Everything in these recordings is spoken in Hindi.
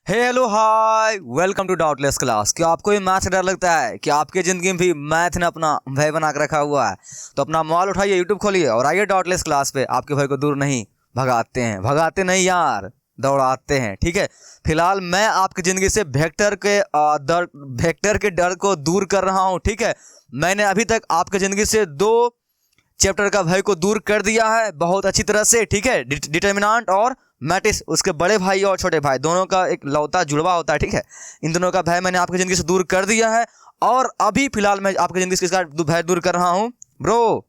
Hello hi welcome to doubtless class. क्या आपको ये मैथ से डर लगता है कि आपकी ज़िंदगी में भी मैथ ने अपना भय बना कर रखा हुआ है? तो अपना मोबाइल उठाइए, यूट्यूब खोलिए और आइए डाउटलेस क्लास पे। आपके भय को दूर नहीं भगाते हैं, भगाते नहीं यार, दौड़ाते हैं। ठीक है, फिलहाल मैं आपकी ज़िंदगी से वेक्टर के डर को दूर कर रहा हूँ। ठीक है, मैंने अभी तक आपकी ज़िंदगी से 2 चैप्टर का भय को दूर कर दिया है बहुत अच्छी तरह से। ठीक है, डिटर्मिनेंट और मैट्रिक्स, उसके बड़े भाई और छोटे भाई दोनों का एक लौता जुड़वा होता है। ठीक है, इन दोनों का भय मैंने आपकी ज़िंदगी से दूर कर दिया है और अभी फिलहाल मैं आपकी ज़िंदगी से किसका भय दूर कर रहा हूं ब्रो?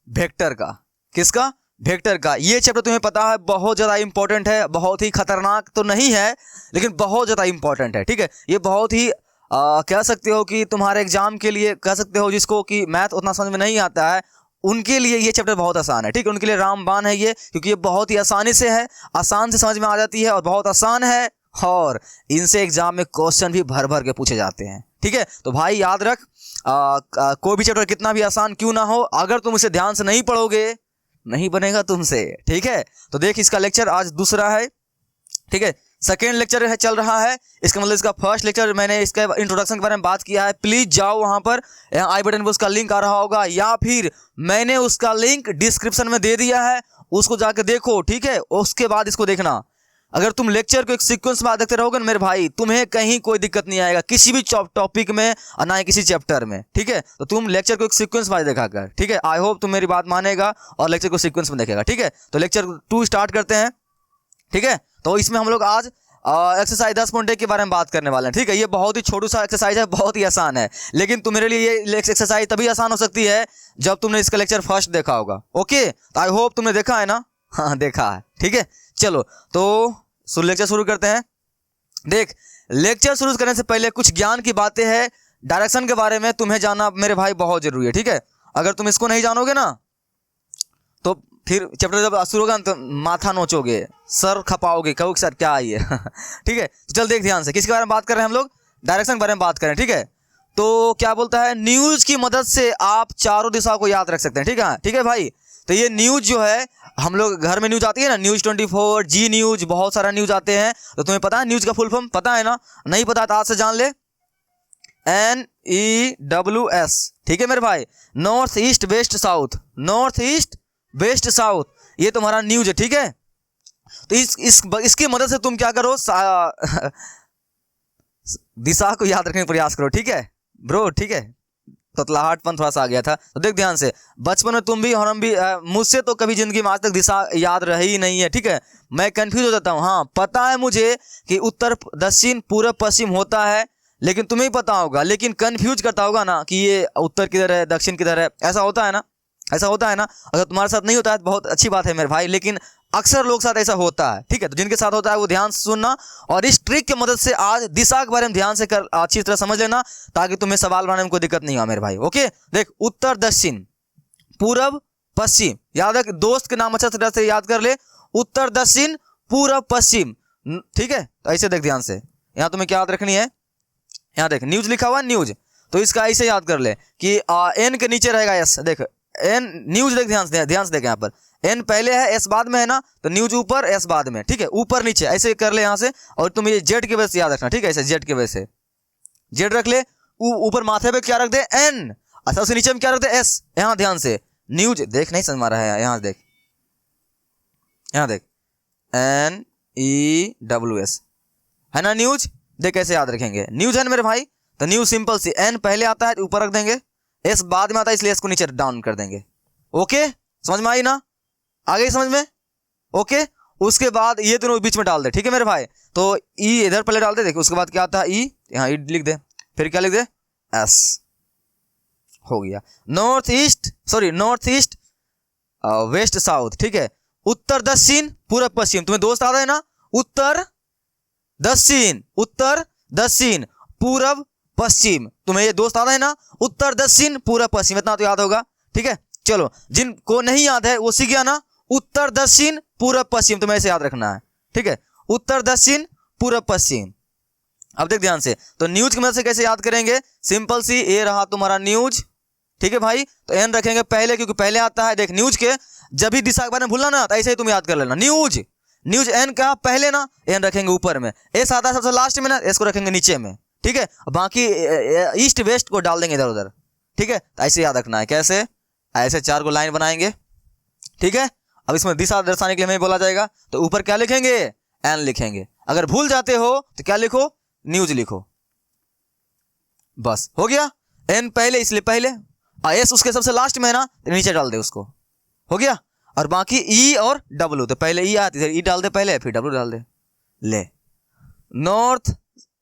वेक्टर का। किसका? वेक्टर का। ये चैप्टर तुम्हें पता है बहुत ज़्यादा इंपॉर्टेंट है, बहुत ही खतरनाक तो नहीं है लेकिन बहुत ज़्यादा इंपॉर्टेंट है। ठीक है, ये बहुत ही कह सकते हो कि तुम्हारे एग्जाम के लिए, कह सकते हो जिसको कि मैथ उतना समझ में नहीं आता है उनके लिए ये चैप्टर बहुत आसान है। ठीक है, उनके लिए रामबाण है ये, क्योंकि ये बहुत ही आसानी से है, आसान से समझ में आ जाती है और बहुत आसान है और इनसे एग्जाम में क्वेश्चन भी भर भर के पूछे जाते हैं। ठीक है, तो भाई याद रख, कोई भी चैप्टर कितना भी आसान क्यों ना हो, अगर तुम इसे ध्यान से नहीं पढ़ोगे नहीं बनेगा तुमसे। ठीक है, तो देख इसका लेक्चर आज दूसरा है। ठीक है, सेकेंड लेक्चर है चल रहा है, इसका मतलब इसका फर्स्ट लेक्चर मैंने इसके इंट्रोडक्शन के बारे में बात किया है। प्लीज जाओ वहां पर, यहाँ आई बटन पर उसका लिंक आ रहा होगा या फिर मैंने उसका लिंक डिस्क्रिप्शन में दे दिया है, उसको जाके देखो। ठीक है, उसके बाद इसको देखना। अगर तुम लेक्चर को एक सीक्वेंस में देखते रहोगे ना मेरे भाई, तुम्हें कहीं कोई दिक्कत नहीं आएगा किसी भी टॉपिक में और ना ही किसी चैप्टर में। ठीक है, तो तुम लेक्चर को एक सीक्वेंस में देखा कर। ठीक है, आई होप तुम मेरी बात मानेगा और लेक्चर को सीक्वेंस में देखेगा। ठीक है, तो लेक्चर 2 स्टार्ट करते हैं। ठीक है, तो इसमें हम लोग आज एक्सरसाइज 10.1 के बारे में बात करने वाले हैं। ठीक है, ये बहुत ही छोटू सा एक्सरसाइज है, बहुत ही आसान है, लेकिन तुम्हारे लिए ये एक्सरसाइज तभी आसान हो सकती है जब तुमने इसका लेक्चर फर्स्ट देखा होगा। ओके, तो आई होप तुमने देखा है ना? हाँ देखा है। ठीक है, चलो तो लेक्चर शुरू करते हैं। देख, लेक्चर शुरू करने से पहले कुछ ज्ञान की बातें हैं, डायरेक्शन के बारे में तुम्हें जानना मेरे भाई बहुत जरूरी है। ठीक है, अगर तुम इसको नहीं जानोगे ना तो फिर चैप्टर जब शुरू होगा तो माथा नोचोगे, सर खपाओगे, कहोगे सर क्या आई है। ठीक है, तो चल देख ध्यान से, किसके बारे में बात कर रहे हैं हम लोग? डायरेक्शन के बारे में बात करें। ठीक है, तो क्या बोलता है, न्यूज की मदद से आप चारों दिशाओं को याद रख सकते हैं। ठीक है, ठीक है भाई, तो ये न्यूज जो है हम लोग घर में न्यूज आती है ना, न्यूज 24, जी न्यूज, बहुत सारा न्यूज आते हैं। तो तुम्हें पता है न्यूज का फुल फॉर्म पता है ना? नहीं पता तो आज से जान ले, NEWS। ठीक है मेरे भाई, north east west south, north east west south, ये तुम्हारा न्यूज है। ठीक है, तो इसकी मदद से तुम क्या करो, दिशा को याद रखने का प्रयास करो। ठीक है ब्रो, ठीक है, ततलाहटपन थोड़ा सा आ गया था। तो देख ध्यान से, बचपन में तुम भी और हम भी, मुझसे तो कभी जिंदगी में आज तक दिशा याद रही नहीं है। ठीक है, मैं कंफ्यूज हो जाता हूँ। हाँ पता है मुझे कि उत्तर दक्षिण पूरब पश्चिम होता है, लेकिन तुम्हें पता होगा, लेकिन कंफ्यूज करता होगा ना कि ये उत्तर किधर है दक्षिण किधर है, ऐसा होता है ना? ऐसा होता है ना? अगर तुम्हारे साथ नहीं होता है तो बहुत अच्छी बात है मेरे भाई, लेकिन अक्सर लोग साथ ऐसा होता है। ठीक है, तो जिनके साथ होता है वो ध्यान से सुनना और इस ट्रिक की मदद से आज दिशा के बारे में ध्यान से कर अच्छी तरह समझ लेना, ताकि तुम्हें सवाल बनाने में कोई दिक्कत नहीं हो मेरे भाई। ओके, देख, उत्तर दक्षिण पूरब पश्चिम, याद रख, दोस्त के नाम अच्छा तरह से याद कर ले, उत्तर दक्षिण पूरब पश्चिम। ठीक है, तो ऐसे देख ध्यान से, यहाँ तुम्हें क्या याद रखनी है, यहाँ देख न्यूज लिखा हुआ है, न्यूज, तो इसका ऐसे याद कर ले कि एन के नीचे रहेगा एस। देख एन न्यूज, देख ध्यान से देख, यहाँ पर एन पहले है एस बाद में है ना, तो न्यूज ऊपर एस बाद में। ठीक है, ऊपर नीचे ऐसे कर ले यहाँ से, और तुम ये जेड की वजह से याद रखना। ठीक है, ऐसे जेड की वजह से जेड रख ले, ऊपर माथे पे क्या रख दे, एन, अच्छा उसके नीचे में क्या रख दे, एस। यहाँ ध्यान से, न्यूज देख, नहीं समझ में आ रहा है, यहाँ देख, यहाँ देख, NEWS है ना न्यूज। देख कैसे याद रखेंगे, न्यूज है ना मेरे भाई, तो न्यूज सिंपल सी, एन पहले आता है ऊपर रख देंगे, एस बाद में आता है इसलिए एस को नीचे डाउन कर देंगे। ओके, समझ में आई ना? आ गई समझ में? ओके, उसके बाद ये दोनों बीच में डाल दे। ठीक है मेरे भाई, तो ई इधर पहले डाल दे, देख उसके बाद क्या आता है, ई यहाँ ई लिख दे, फिर क्या लिख दे, एस, हो गया। North east west south. ठीक है, उत्तर दक्षिण पूरब पश्चिम, तुम्हें दोस्त आता है ना, उत्तर दक्षिण पूरब पश्चिम, तुम्हें ये दोस्त आता है ना, उत्तर दक्षिण पूरब पश्चिम, इतना तो याद होगा। ठीक है, चलो जिनको नहीं याद है वो सीख गया ना, उत्तर दक्षिण पूरब पश्चिम, तुम्हें ऐसे याद रखना है। ठीक है, उत्तर दक्षिण पूरब पश्चिम। अब देख ध्यान से, तो न्यूज की मदद से कैसे याद करेंगे, सिंपल सी, ये रहा तुम्हारा न्यूज। ठीक है भाई, तो एन रखेंगे पहले क्योंकि पहले आता है। देख न्यूज के जब भी दिशा के बारे में भूलना ना, तो ऐसे ही तुम याद कर लेना, न्यूज न्यूज एन का पहले ना, एन रखेंगे ऊपर में, एस आता है सबसे लास्ट में ना, एस को रखेंगे नीचे में, ठीक है। बाकी ईस्ट वेस्ट को डाल देंगे इधर उधर, ठीक है। तो ऐसे याद रखना है। कैसे? ऐसे 4 को लाइन बनाएंगे, ठीक है। अब इसमें दिशा दर्शाने के लिए हमें बोला जाएगा, तो ऊपर क्या लिखेंगे? एन लिखेंगे। अगर भूल जाते हो तो क्या लिखो? न्यूज लिखो, बस हो गया। एन पहले इसलिए पहले, एस उसके सबसे लास्ट में है ना, तो नीचे डाल दे उसको, हो गया। और बाकी ई और डब्लू, तो पहले ई आती है, ई डाल दे पहले, फिर डब्लू डाल दे। ले, नॉर्थ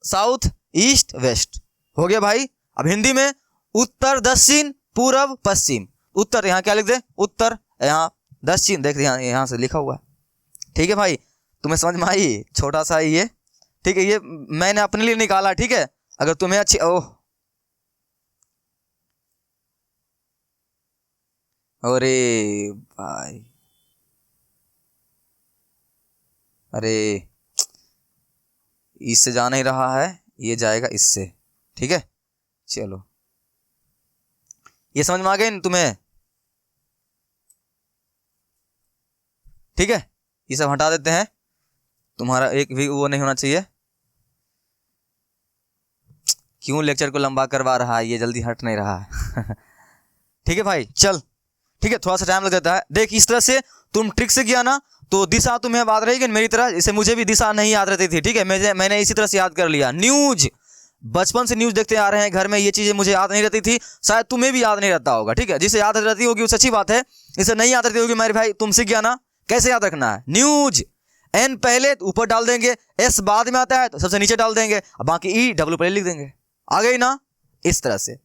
साउथ ईस्ट वेस्ट, हो गया भाई। अब हिंदी में उत्तर दक्षिण पूर्व पश्चिम। उत्तर यहाँ क्या लिख दे? उत्तर, यहाँ दक्षिण, देख यहाँ से लिखा हुआ है, ठीक है भाई। तुम्हें समझ में आई? छोटा सा ये, ठीक है, ये मैंने अपने लिए निकाला, ठीक है। अगर तुम्हें अच्छी, ओह अरे भाई, अरे इससे जा नहीं रहा है, ये जाएगा इससे, ठीक है। चलो, ये समझ में आ गई तुम्हें? ठीक है, ये सब हटा देते हैं, तुम्हारा एक भी वो नहीं होना चाहिए। क्यों लेक्चर को लंबा करवा रहा है, ये जल्दी हट नहीं रहा है। ठीक है भाई, चल, ठीक है, थोड़ा सा टाइम लग जाता है। देख, इस तरह से तुम ट्रिक से किया ना, तो दिशा तुम्हें याद रहेगी मेरी तरह। जैसे मुझे भी दिशा नहीं याद रहती थी, ठीक है, मैंने इसी तरह से याद कर लिया। न्यूज, बचपन से न्यूज देखते आ रहे हैं घर में, ये चीजें मुझे याद नहीं रहती थी, शायद तुम्हें भी याद नहीं रहता होगा, ठीक है। जिसे याद रहती होगी उससे अच्छी बात है, इसे नहीं याद रहती होगी मेरे भाई, तुम सीख गया ना कैसे याद रखना है। न्यूज, एन पहले तो ऊपर डाल देंगे, एस बाद में आता है तो सबसे नीचे डाल देंगे, बाकी ई डब्ल्यू पहले लिख देंगे। आ गई ना? इस तरह से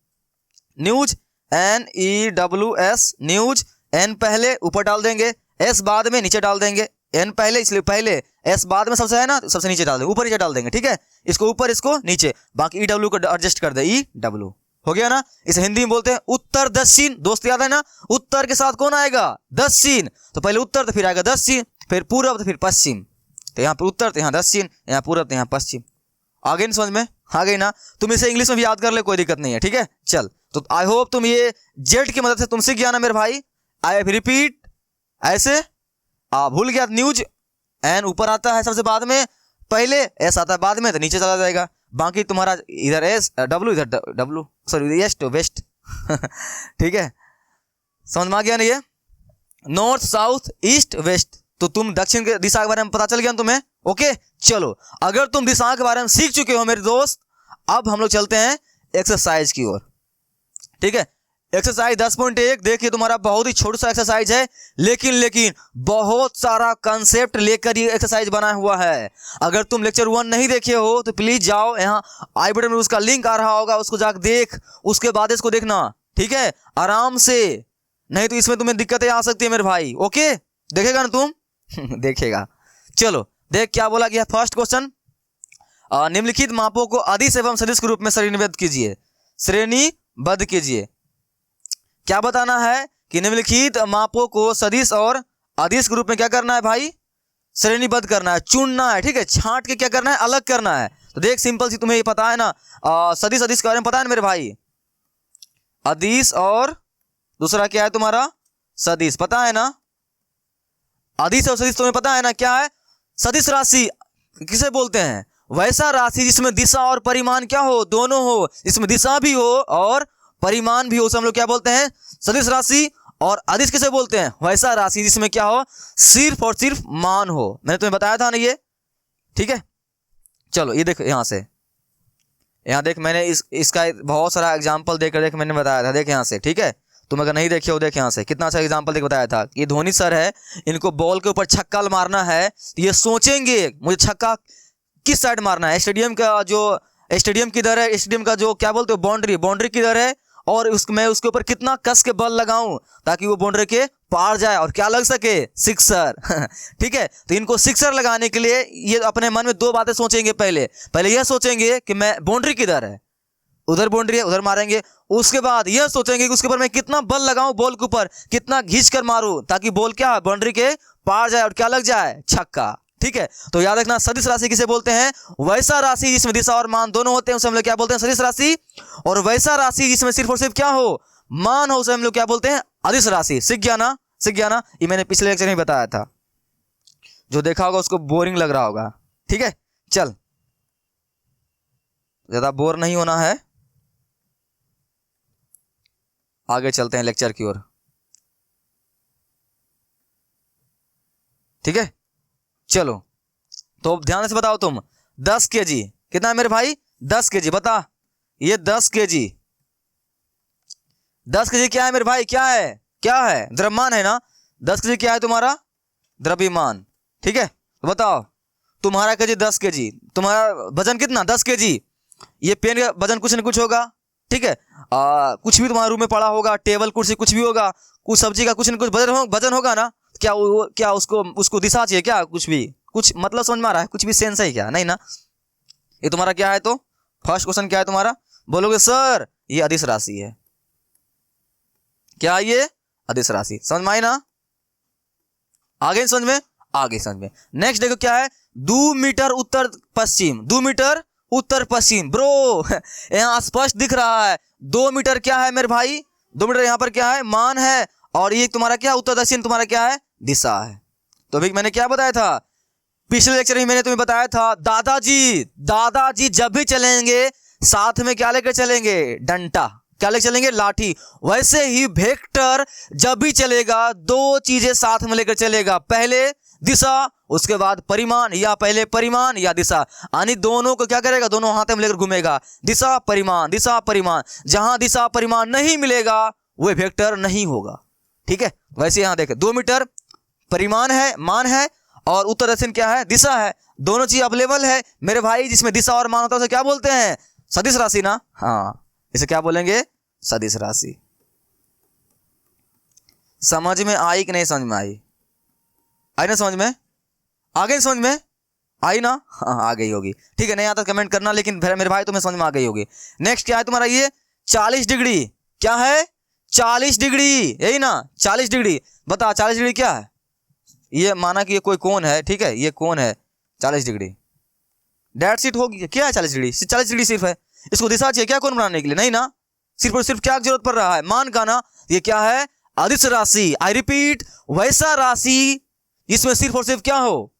news, N E W S, news, N पहले ऊपर डाल देंगे, एस बाद में नीचे डाल देंगे। एन पहले इसलिए पहले, एस बाद में सबसे है ना, सबसे नीचे डाल देंगे, ऊपर नीचे डाल देंगे, ठीक है। इसको ऊपर, इसको नीचे, बाकी ई डब्ल्यू को एडजस्ट कर दे, ई डब्ल्यू, हो गया ना। इसे हिंदी में बोलते हैं उत्तर दक्षिण। दोस्त याद है ना? उत्तर के साथ कौन आएगा? दक्षिण। तो पहले उत्तर, तो फिर आएगा दक्षिण, फिर पूर्व, तो फिर पश्चिम। तो यहाँ पर उत्तर, तो यहाँ दक्षिण, यहाँ पूर्व, तो यहाँ पश्चिम। आ गई समझ में? आ गई ना? तुम इसे इंग्लिश में भी याद कर ले, कोई दिक्कत नहीं है, ठीक है। चल, तो आई होप तुम ये जेड की मदद से तुम सीख गया ना मेरे भाई। आई रिपीट, ऐसे भूल गया, न्यूज एन ऊपर आता है सबसे बाद में, पहले एस आता है बाद में, तो नीचे चला जाएगा। बाकी तुम्हारा इधर एस डब्ल्यू, इधर डब्ल्यू, सॉरी ईस्ट वेस्ट। ठीक है, समझ में आ गया ना? ये नॉर्थ साउथ ईस्ट वेस्ट, तो तुम दक्षिण के दिशा के बारे में पता चल गया ना तुम्हें? ओके, चलो, अगर तुम दिशा के बारे में सीख चुके हो मेरे दोस्त, अब हम लोग चलते हैं एक्सरसाइज की ओर, ठीक है। एक्सरसाइज 10.1 देखिए, तुम्हारा बहुत ही छोटा सा एक्सरसाइज है, लेकिन बहुत सारा कंसेप्ट लेकर ये एक्सरसाइज बना हुआ है। अगर तुम लेक्चर 1 नहीं देखे हो तो प्लीज जाओ, यहाँ आई बटन में उसका लिंक आ रहा होगा, उसको जाकर देख, उसके बाद इसको देखना, ठीक है, आराम से, नहीं तो इसमें तुम्हें दिक्कतें आ सकती है मेरे भाई। ओके, देखेगा ना तुम? देखेगा। चलो, देख क्या बोला गया। फर्स्ट क्वेश्चन, निम्नलिखित मापों को अदिश एवं सदिश के रूप में श्रेणीबद्ध कीजिए। श्रेणीबद्ध कीजिए, क्या बताना है कि निम्नलिखित मापों को सदिश और अदिश के रूप में क्या करना है भाई? श्रेणीबद्ध करना है, चुनना है, ठीक है, छांट के क्या करना है? अलग करना है। तो देख, सिंपल सी, तुम्हें ये पता है ना, सदिश अदिश के बारे में पता है ना मेरे भाई? अदिश और दूसरा क्या है तुम्हारा? सदिश, पता है ना? अदिश और सदिश तुम्हें पता है ना क्या है? सदिश राशि किसे बोलते हैं? वैसा राशि जिसमें दिशा और परिमाण क्या हो? दोनों हो, जिसमें दिशा भी हो और परिमाण भी हो, उसे हम लोग क्या बोलते हैं? सदिश राशि। और अदिश किसे बोलते हैं? वैसा राशि जिसमें क्या हो? सिर्फ और सिर्फ मान हो। मैंने तुम्हें बताया था ना ये, ठीक है। चलो, ये देख, यहाँ से, यहाँ देख, मैंने इसका बहुत सारा एग्जाम्पल देकर देख मैंने बताया था, देख यहाँ से, ठीक है। तुम अगर नहीं देखे हो, देख यहाँ से, कितना अच्छा एग्जाम्पल देख बताया था। ये धोनी सर है, इनको बॉल के ऊपर छक्का मारना है, ये सोचेंगे मुझे छक्का किस साइड मारना है, स्टेडियम का जो स्टेडियम किधर है, स्टेडियम का जो क्या बोलते हो बाउंड्री किधर है, और मैं उसके ऊपर कितना कस के बल लगाऊं ताकि वो बाउंड्री के पार जाए और क्या लग सके? सिक्सर। ठीक है, तो इनको सिक्सर लगाने के लिए ये अपने मन में 2 बातें सोचेंगे। पहले यह सोचेंगे कि मैं बाउंड्री किधर है, उधर बाउंड्री है, उधर मारेंगे। उसके बाद यह सोचेंगे कि उसके ऊपर मैं कितना बल लगाऊं, बॉल के ऊपर कितना घींच कर मारूं ताकि बॉल क्या बाउंड्री के पार जाए और क्या लग जाए? छक्का। ठीक है, तो याद रखना, सदिश राशि किसे बोलते हैं? वैसा राशि जिसमें दिशा और मान दोनों होते हैं उसे हम लोग क्या बोलते हैं? सदिश राशि। और वैसा राशि जिसमें सिर्फ और सिर्फ क्या हो? मान हो, उसे हम लोग क्या बोलते हैं? अदिश राशि। सीख गया ना? ये मैंने पिछले लेक्चर में बताया था। जो देखा होगा उसको बोरिंग लग रहा होगा। ठीक है, चल ज्यादा बोर नहीं होना है, आगे चलते हैं लेक्चर की ओर। ठीक है, चलो तो ध्यान से बताओ तुम, 10 केजी कितना है मेरे भाई? 10 केजी। बता, ये 10 केजी, 10 केजी क्या है मेरे भाई? क्या है? क्या है? द्रव्यमान है ना। 10 केजी क्या है तुम्हारा? द्रव्यमान। ठीक है, तो बताओ तुम्हारा केजी 10 केजी, तुम्हारा वजन कितना? 10 केजी। ये पेन का वजन कुछ न कुछ होगा। ठीक है, कुछ भी तुम्हारे रूम में पड़ा होगा, टेबल कुर्सी कुछ भी होगा, कुछ सब्जी का कुछ न कुछ वजन होगा ना। क्या उसको दिशा चाहिए क्या? कुछ भी, कुछ मतलब समझ में आ रहा है? कुछ भी सेंस है क्या? नहीं ना। ये तुम्हारा क्या है? तो फर्स्ट क्वेश्चन क्या है तुम्हारा? बोलोगे सर ये अदिश राशि है। क्या ये? अदिश राशि। समझ में आई ना? आगे समझ में? आगे समझ में। नेक्स्ट देखो क्या है? 2 मीटर उत्तर पश्चिम, 2 मीटर उत्तर पश्चिम। ब्रो यहाँ स्पष्ट दिख रहा है 2 मीटर क्या है मेरे भाई? 2 मीटर यहाँ पर क्या है? मान है। और ये तुम्हारा क्या? उत्तर दक्षिण तुम्हारा क्या है? दिशा है। तो अभी मैंने क्या बताया था पिछले लेक्चर में? मैंने तुम्हें बताया था दादाजी जब भी चलेंगे साथ में क्या लेकर चलेंगे? डंडा। क्या लेकर चलेंगे? लाठी। वैसे ही वेक्टर जब भी चलेगा 2 चीजें साथ में लेकर चलेगा, पहले दिशा उसके बाद परिमाण, या पहले परिमाण या दिशा। यानी दोनों को क्या करेगा? दोनों हाथ में लेकर घूमेगा, दिशा परिमाण, दिशा परिमाण। जहां दिशा परिमाण नहीं मिलेगा वह वेक्टर नहीं होगा। ठीक है, वैसे यहां देखें 2 मीटर परिमाण है, मान है, और उत्तर दक्षिण क्या है? दिशा है। दोनों चीज अवेलेबल है मेरे भाई। जिसमें दिशा और मान होता है उसे क्या बोलते हैं? सदिश राशि ना। हाँ, इसे क्या बोलेंगे? सदिश राशि। समझ में आई कि नहीं समझ में आई? आई ना समझ में? आ गई समझ में? आई ना? हाँ आ गई होगी। ठीक है, नहीं आता कमेंट करना, लेकिन मेरे भाई तुम्हें समझ में आ गई होगी। नेक्स्ट क्या है तुम्हारा? ये 40 डिग्री। क्या है? 40 डिग्री, यही ना? 40 डिग्री। बता 40 डिग्री क्या है? ये माना कि ये कोई कोण है। ठीक है, ये कोण है 40 डिग्री। डेट सीट होगी। क्या है 40 डिग्री? 40 डिग्री सिर्फ है। इसको दिशा चाहिए क्या कोण बनाने के लिए? नहीं ना। सिर्फ और सिर्फ क्या जरूरत पड़ रहा है? मान का ना। ये क्या है? अदिश राशि। आई रिपीट, वैसा राशि जिसमें सिर्फ और सिर्फ क्या हो?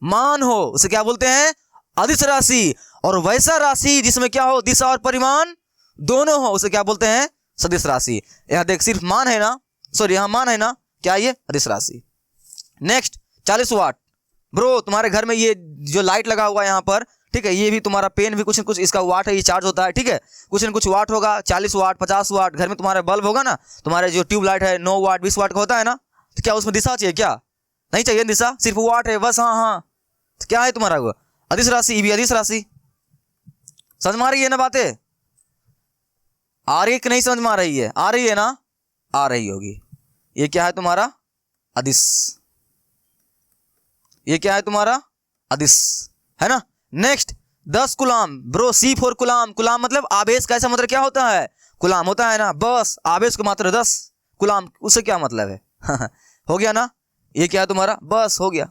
मान हो, उसे क्या बोलते हैं? अदिश राशि। और वैसा राशि जिसमें क्या हो? दिशा और परिमाण दोनों हो, उसे क्या बोलते हैं? सदिश राशि। यहां देख सिर्फ मान है ना, सॉरी यहां मान है ना, क्या ये? अदिश राशि। नेक्स्ट 40 वाट। ब्रो तुम्हारे घर में ये जो लाइट लगा हुआ है यहाँ पर, ठीक है, ये भी तुम्हारा पेन भी कुछ न कुछ इसका वाट है, ये चार्ज होता है। ठीक है, कुछ न कुछ वाट होगा, 40 वाट 50 वाट। घर में तुम्हारे बल्ब होगा ना, तुम्हारे जो ट्यूब लाइट है 9 वाट 20 वाट का होता है ना। तो क्या उसमें दिशा चाहिए क्या? नहीं चाहिए दिशा, सिर्फ वाट है बस। हाँ हाँ, तो क्या है तुम्हारा वो? अदिश राशि। भी अदिश राशि। समझ में आ रही है ना बातें? आ रही है कि नहीं समझ में आ रही है? आ रही है ना? आ रही होगी। ये क्या है तुम्हारा? अदिश। ये क्या है तुम्हारा? अदिश है ना। नेक्स्ट 10 कुलाम। Bro C for कुलाम। कुलाम मतलब आवेश का ऐसा मतलब क्या होता है? कुलाम होता है ना। बस आवेश को मात्र 10 कुलाम, उससे क्या मतलब है? हो गया ना। ये क्या है तुम्हारा? बस हो गया।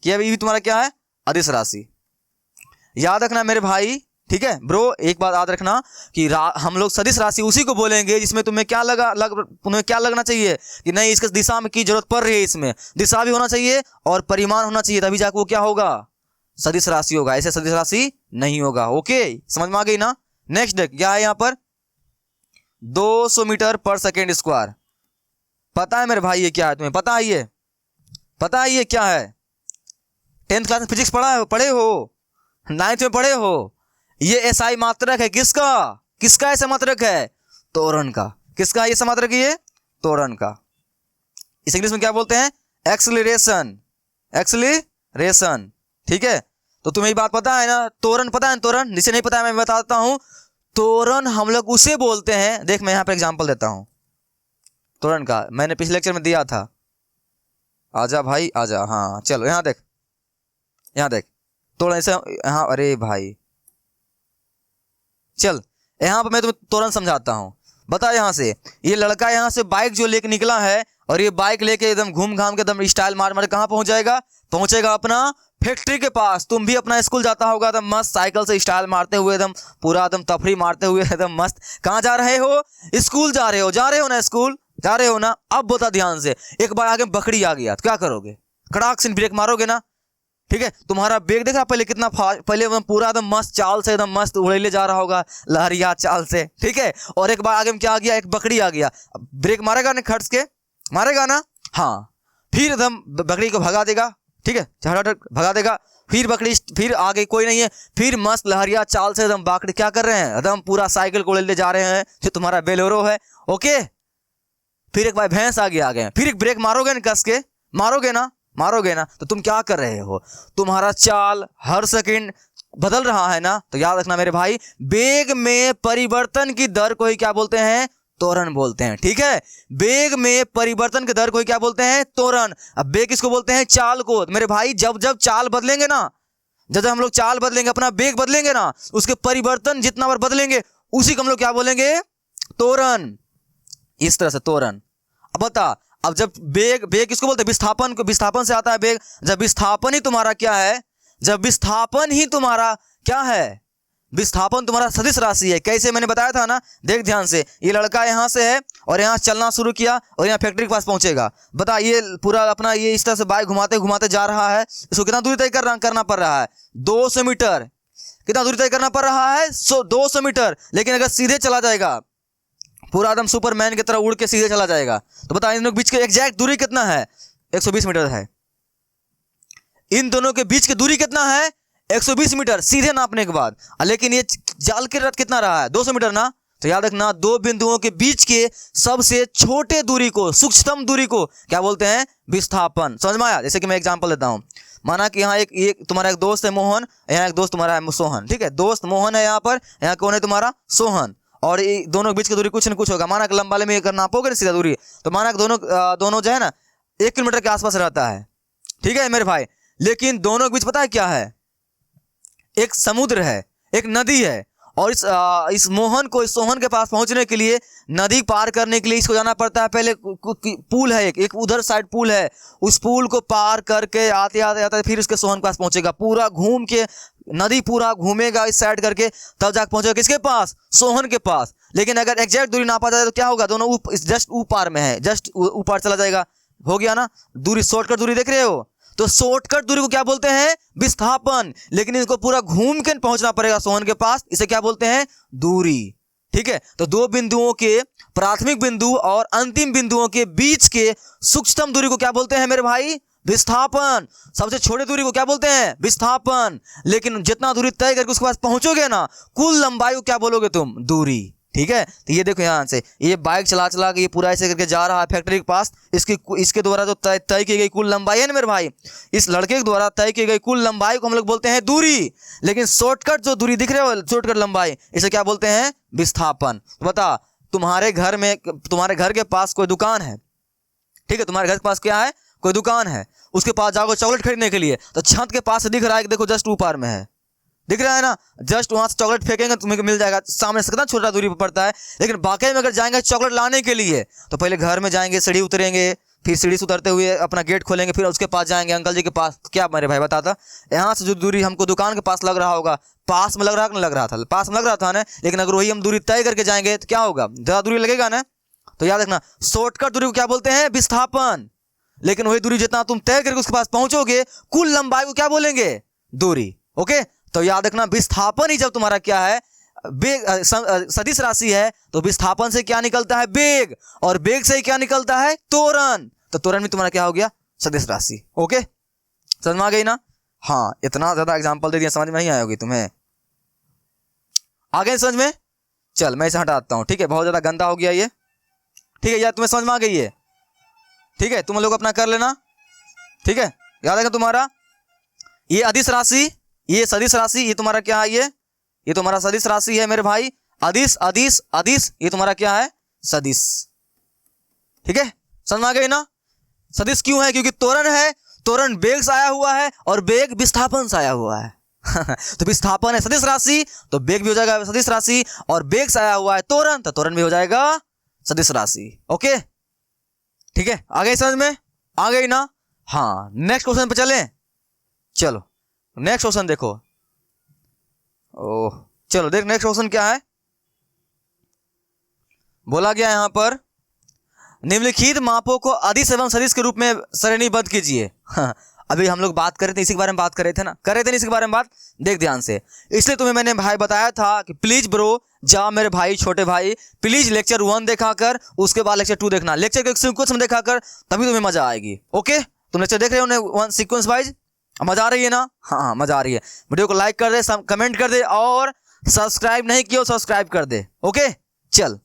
क्या भी तुम्हारा क्या है? अदिश राशि। याद रखना मेरे भाई। ठीक है ब्रो, एक बात याद रखना कि हम लोग सदिश राशि उसी को बोलेंगे जिसमें तुम्हें क्या तुम्हें क्या लगना चाहिए कि नहीं इसके दिशा में की जरूरत पड़ रही है, इसमें दिशा भी होना चाहिए और परिमाण होना चाहिए, तभी जाकर वो क्या होगा? सदिश राशि होगा। ऐसे सदिश राशि नहीं होगा। ओके, समझ में आ गई ना। नेक्स्ट देख क्या है यहाँ पर? 200 मीटर पर सेकेंड स्क्वायर। पता है मेरे भाई ये क्या है? तुम्हें पता है ये? पता है ये क्या है? 10th क्लास में फिजिक्स पढ़े हो, 9th में पढ़े हो। ये एसआई मात्रक है। किसका? किसका ऐसा मात्रक है? त्वरण का। किसका ये मात्रक? ये त्वरण का। इस इंग्लिश में क्या बोलते हैं? एक्सेलरेशन। एक्सेलरेशन। ठीक है, तो तुम्हें ये बात पता है ना? त्वरण पता है? त्वरण जिसे नहीं पता है मैं बताता हूं। त्वरण हम लोग उसे बोलते हैं, देख मैं यहां पर एग्जांपल देता हूं त्वरण का। मैंने पिछले लेक्चर में दिया था। आजा भाई आजा। हाँ चलो यहां देख, यहां देख त्वरण ऐसे यहां। अरे भाई चल यहां पर मैं तुम्हें त्वरण समझाता हूं। बता, यहां से ये लड़का यहां से बाइक जो लेके निकला है, और ये बाइक लेके एकदम घूम घाम के एकदम स्टाइल मार मार कहां पहुंच जाएगा? पहुंचेगा अपना फैक्ट्री के पास। तुम भी अपना स्कूल जाता होगा एकदम मस्त साइकिल से स्टाइल मारते हुए, एकदम पूरा एकदम तफरी मारते हुए एकदम मस्त। कहां जा रहे हो? स्कूल जा रहे हो। जा रहे हो ना? स्कूल जा रहे हो ना? अब बता ध्यान से, एक बार आगे बकरी आ गया तो क्या करोगे? कड़ाक से ब्रेक मारोगे ना, ठीक है, तुम्हारा बेग देखा पहले कितना पहले पूरा एकदम मस्त चाल से एकदम मस्त उड़ेले जा रहा होगा लहरिया चाल से, ठीक है, और एक बार आगे में क्या आ गया, एक बकरी आ गया, ब्रेक मारेगा ना, खर्च के मारेगा ना, हाँ, फिर एकदम बकरी को भगा देगा, ठीक है, झटाझट भगा देगा, फिर बकरी, फिर आगे कोई नहीं है, फिर मस्त लहरिया चाल से एकदम बकरी क्या कर रहे हैं, एकदम पूरा साइकिल को ले जा रहे हैं, जो तुम्हारा बेलोरो है, ओके। फिर एक बार भैंस आ गया आगे, फिर एक ब्रेक मारोगे ना, कस के मारोगे ना, तो तुम क्या कर रहे हो, तुम्हारा चाल हर सेकंड बदल रहा है ना। तो याद रखना मेरे भाई, बेग में परिवर्तन की दर को ही क्या बोलते हैं, त्वरण बोलते हैं, ठीक है। बेग में परिवर्तन की दर को ही क्या बोलते हैं, त्वरण। अब बेग किसको बोलते हैं, चाल को। मेरे भाई जब जब चाल बदलेंगे ना, जब हम लोग चाल बदलेंगे, अपना बेग बदलेंगे ना, उसके परिवर्तन जितना बार बदलेंगे उसी को हम लोग क्या बोलेंगे, त्वरण। इस तरह से त्वरण। अब बता, अब जब बेग किसको बोलते हैं, विस्थापन को। विस्थापन से आता है बेग। जब विस्थापन ही तुम्हारा क्या है, जब विस्थापन ही तुम्हारा क्या है, विस्थापन तुम्हारा सदिश राशि है। कैसे, मैंने बताया था ना, देख ध्यान से, ये लड़का यहाँ से है और यहाँ चलना शुरू किया और यहाँ फैक्ट्री के पास पहुंचेगा। बता, ये पूरा अपना ये इस तरह से बाइक घुमाते घुमाते जा रहा है, इसको कितना दूरी तय करना पड़ रहा है, 200 मीटर। कितना दूरी तय करना पड़ रहा है, 200 मीटर। लेकिन अगर सीधे चला जाएगा, पूरा एकदम सुपरमैन की तरह उड़ के सीधे चला जाएगा, तो बता इन दोनों के बीच की एग्जैक्ट दूरी कितना है, 120 मीटर है। इन दोनों के बीच की दूरी कितना है, 120 मीटर सीधे नापने के बाद। लेकिन ये जाल के रथ कितना रहा है, 200 मीटर ना। तो याद रखना, दो बिंदुओं के बीच के सबसे छोटे दूरी को, सूक्ष्मतम दूरी को क्या बोलते हैं, विस्थापन। समझ में आया। जैसे कि मैं एग्जांपल देता हूं, माना कि यहाँ एक तुम्हारा एक दोस्त है मोहन, यहाँ एक दोस्त तुम्हारा है सोहन, ठीक है, दोस्त मोहन है यहाँ पर, यहाँ कौन है तुम्हारा, सोहन। और ये दोनों के बीच की दूरी कुछ न कुछ होगा। माना कि लंबाई में अगर नापोगे ना सीधा दूरी, तो माना कि दोनों जो है ना 1 किलोमीटर के आसपास रहता है, ठीक है मेरे भाई। लेकिन दोनों के बीच पता है क्या है, एक समुद्र है, एक नदी है, और इस मोहन को इस सोहन के पास पहुंचने के लिए, नदी पार करने के लिए इसको जाना पड़ता है। पहले पुल है, एक उधर साइड पुल है, उस पुल को पार करके आते आते फिर उसके सोहन के पास पहुंचेगा। पूरा घूम के नदी पूरा घूमेगा इस साइड करके, तब जाकर पहुंचेगा किसके पास, सोहन के पास। लेकिन अगर एग्जैक्ट दूरी नापा जाए तो क्या होगा, दोनों जस्ट ऊपर में है, जस्ट ऊपर चला जाएगा। हो गया ना दूरी, शॉर्टकट दूरी देख रहे हो। तो शॉर्टकट दूरी को क्या बोलते हैं, विस्थापन। लेकिन इनको पूरा घूम के पहुंचना पड़ेगा सोहन के पास, इसे क्या बोलते हैं, दूरी, ठीक है। तो दो बिंदुओं के, प्राथमिक बिंदु और अंतिम बिंदुओं के बीच के सूक्ष्मतम दूरी को क्या बोलते हैं मेरे भाई, विस्थापन। सबसे छोटे दूरी को क्या बोलते हैं, विस्थापन। लेकिन जितना दूरी तय करके उसके पास पहुंचोगे ना, कुल लंबाई को क्या बोलोगे तुम, दूरी, ठीक है। तो ये देखो यहाँ से ये बाइक चला के ये पूरा ऐसे करके जा रहा है फैक्ट्री के पास। इसके द्वारा जो तय की गई कुल लंबाई है ना मेरे भाई, इस लड़के के द्वारा तय की गई कुल लंबाई को हम लोग बोलते हैं दूरी। लेकिन शॉर्टकट जो दूरी दिख रहे हो, शॉर्टकट लंबाई, इसे क्या बोलते हैं, विस्थापन। तो बता, तुम्हारे घर के पास कोई दुकान है, ठीक है, तुम्हारे घर के पास क्या है, कोई दुकान है, उसके पास जाओगे चॉकलेट खरीदने के लिए, तो छत के पास से दिख रहा है कि देखो जस्ट ऊपर में है, दिख रहा है ना, जस्ट वहां से चॉकलेट फेंकेंगे तुम्हें मिल जाएगा, सामने से कितना छोटा दूरी पर पड़ता है। लेकिन वाकई में अगर जाएंगे चॉकलेट लाने के लिए, तो पहले घर में जाएंगे, सीढ़ी उतरेंगे, फिर सीढ़ी से उतरते हुए अपना गेट खोलेंगे, फिर उसके पास जाएंगे अंकल जी के पास। क्या मेरे भाई बताता, यहाँ से जो दूरी हमको दुकान के पास लग रहा होगा, पास में लग रहा, नहीं लग रहा था, पास में लग रहा था ना, लेकिन अगर वही हम दूरी तय करके जाएंगे तो क्या होगा, ज्यादा दूरी लगेगा ना। तो याद रखना, शॉर्टकट दूरी को क्या बोलते हैं, विस्थापन। लेकिन वही दूरी जितना तुम तय करके उसके पास पहुंचोगे, कुल लंबाई को क्या बोलेंगे, दूरी, ओके। तो याद रखना, विस्थापन ही जब तुम्हारा क्या है, बेग, सदिश राशि है, तो विस्थापन से क्या निकलता है, बेग, और बेग से ही क्या निकलता है, त्वरण। तो त्वरण भी तुम्हारा क्या हो गया, सदिश राशि, ओके। समझ में आ गई ना। हाँ, इतना ज्यादा एग्जांपल दे दिया, समझ में नहीं आई होगी तुम्हें, आ गए समझ में। चल मैं इसे हटाता हूं, ठीक है, बहुत ज्यादा गंदा हो गया ये, ठीक है, यार तुम्हें समझ में आ गई है, ठीक है, तुम लोग अपना कर लेना, ठीक है। याद रखना तुम्हारा ये अदिश राशि, ये सदिश राशि, ये तुम्हारा क्या है, ये तुम्हारा सदिश राशि है मेरे भाई, अदिश अदिश अदिश, ये तुम्हारा क्या है, सदिश, ठीक है। समझ में आ गई ना। सदिश क्यों है, क्योंकि त्वरण है, त्वरण बेग से आया हुआ है और बेग विस्थापन से आया हुआ है तो विस्थापन है सदिश राशि, तो बेग भी हो जाएगा सदिश राशि, और बेग से आया हुआ है त्वरण, तो त्वरण भी हो जाएगा सदिश राशि, ओके, ठीक है। आ गई समझ में, आ गई ना। हाँ, नेक्स्ट क्वेश्चन पे चलें। चलो नेक्स्ट क्वेश्चन देखो। ओह चलो देख, नेक्स्ट क्वेश्चन क्या है, बोला गया यहां पर, निम्नलिखित मापों को अदिश एवं सदिश के रूप में श्रेणीबद्ध कीजिए। अभी हम लोग बात कर रहे थे, इसी के बारे में बात कर रहे थे ना, कर रहे थे ना इसी के बारे में बात। देख ध्यान से, इसलिए तुम्हें मैंने भाई बताया था कि प्लीज ब्रो जा मेरे भाई, छोटे भाई, प्लीज लेक्चर 1 देखा कर, उसके बाद लेक्चर 2 देखना। लेक्चर के सीक्वेंस में देखा कर, तभी तुम्हें मजा आएगी। ओके, तुम लेक्चर देख रहे हो वन सीक्वेंस वाइज, मजा आ रही है ना? हाँ मजा आ रही है। वीडियो को लाइक कर दे, कमेंट कर दे, और सब्सक्राइब नहीं किया सब्सक्राइब कर दे। ओके चल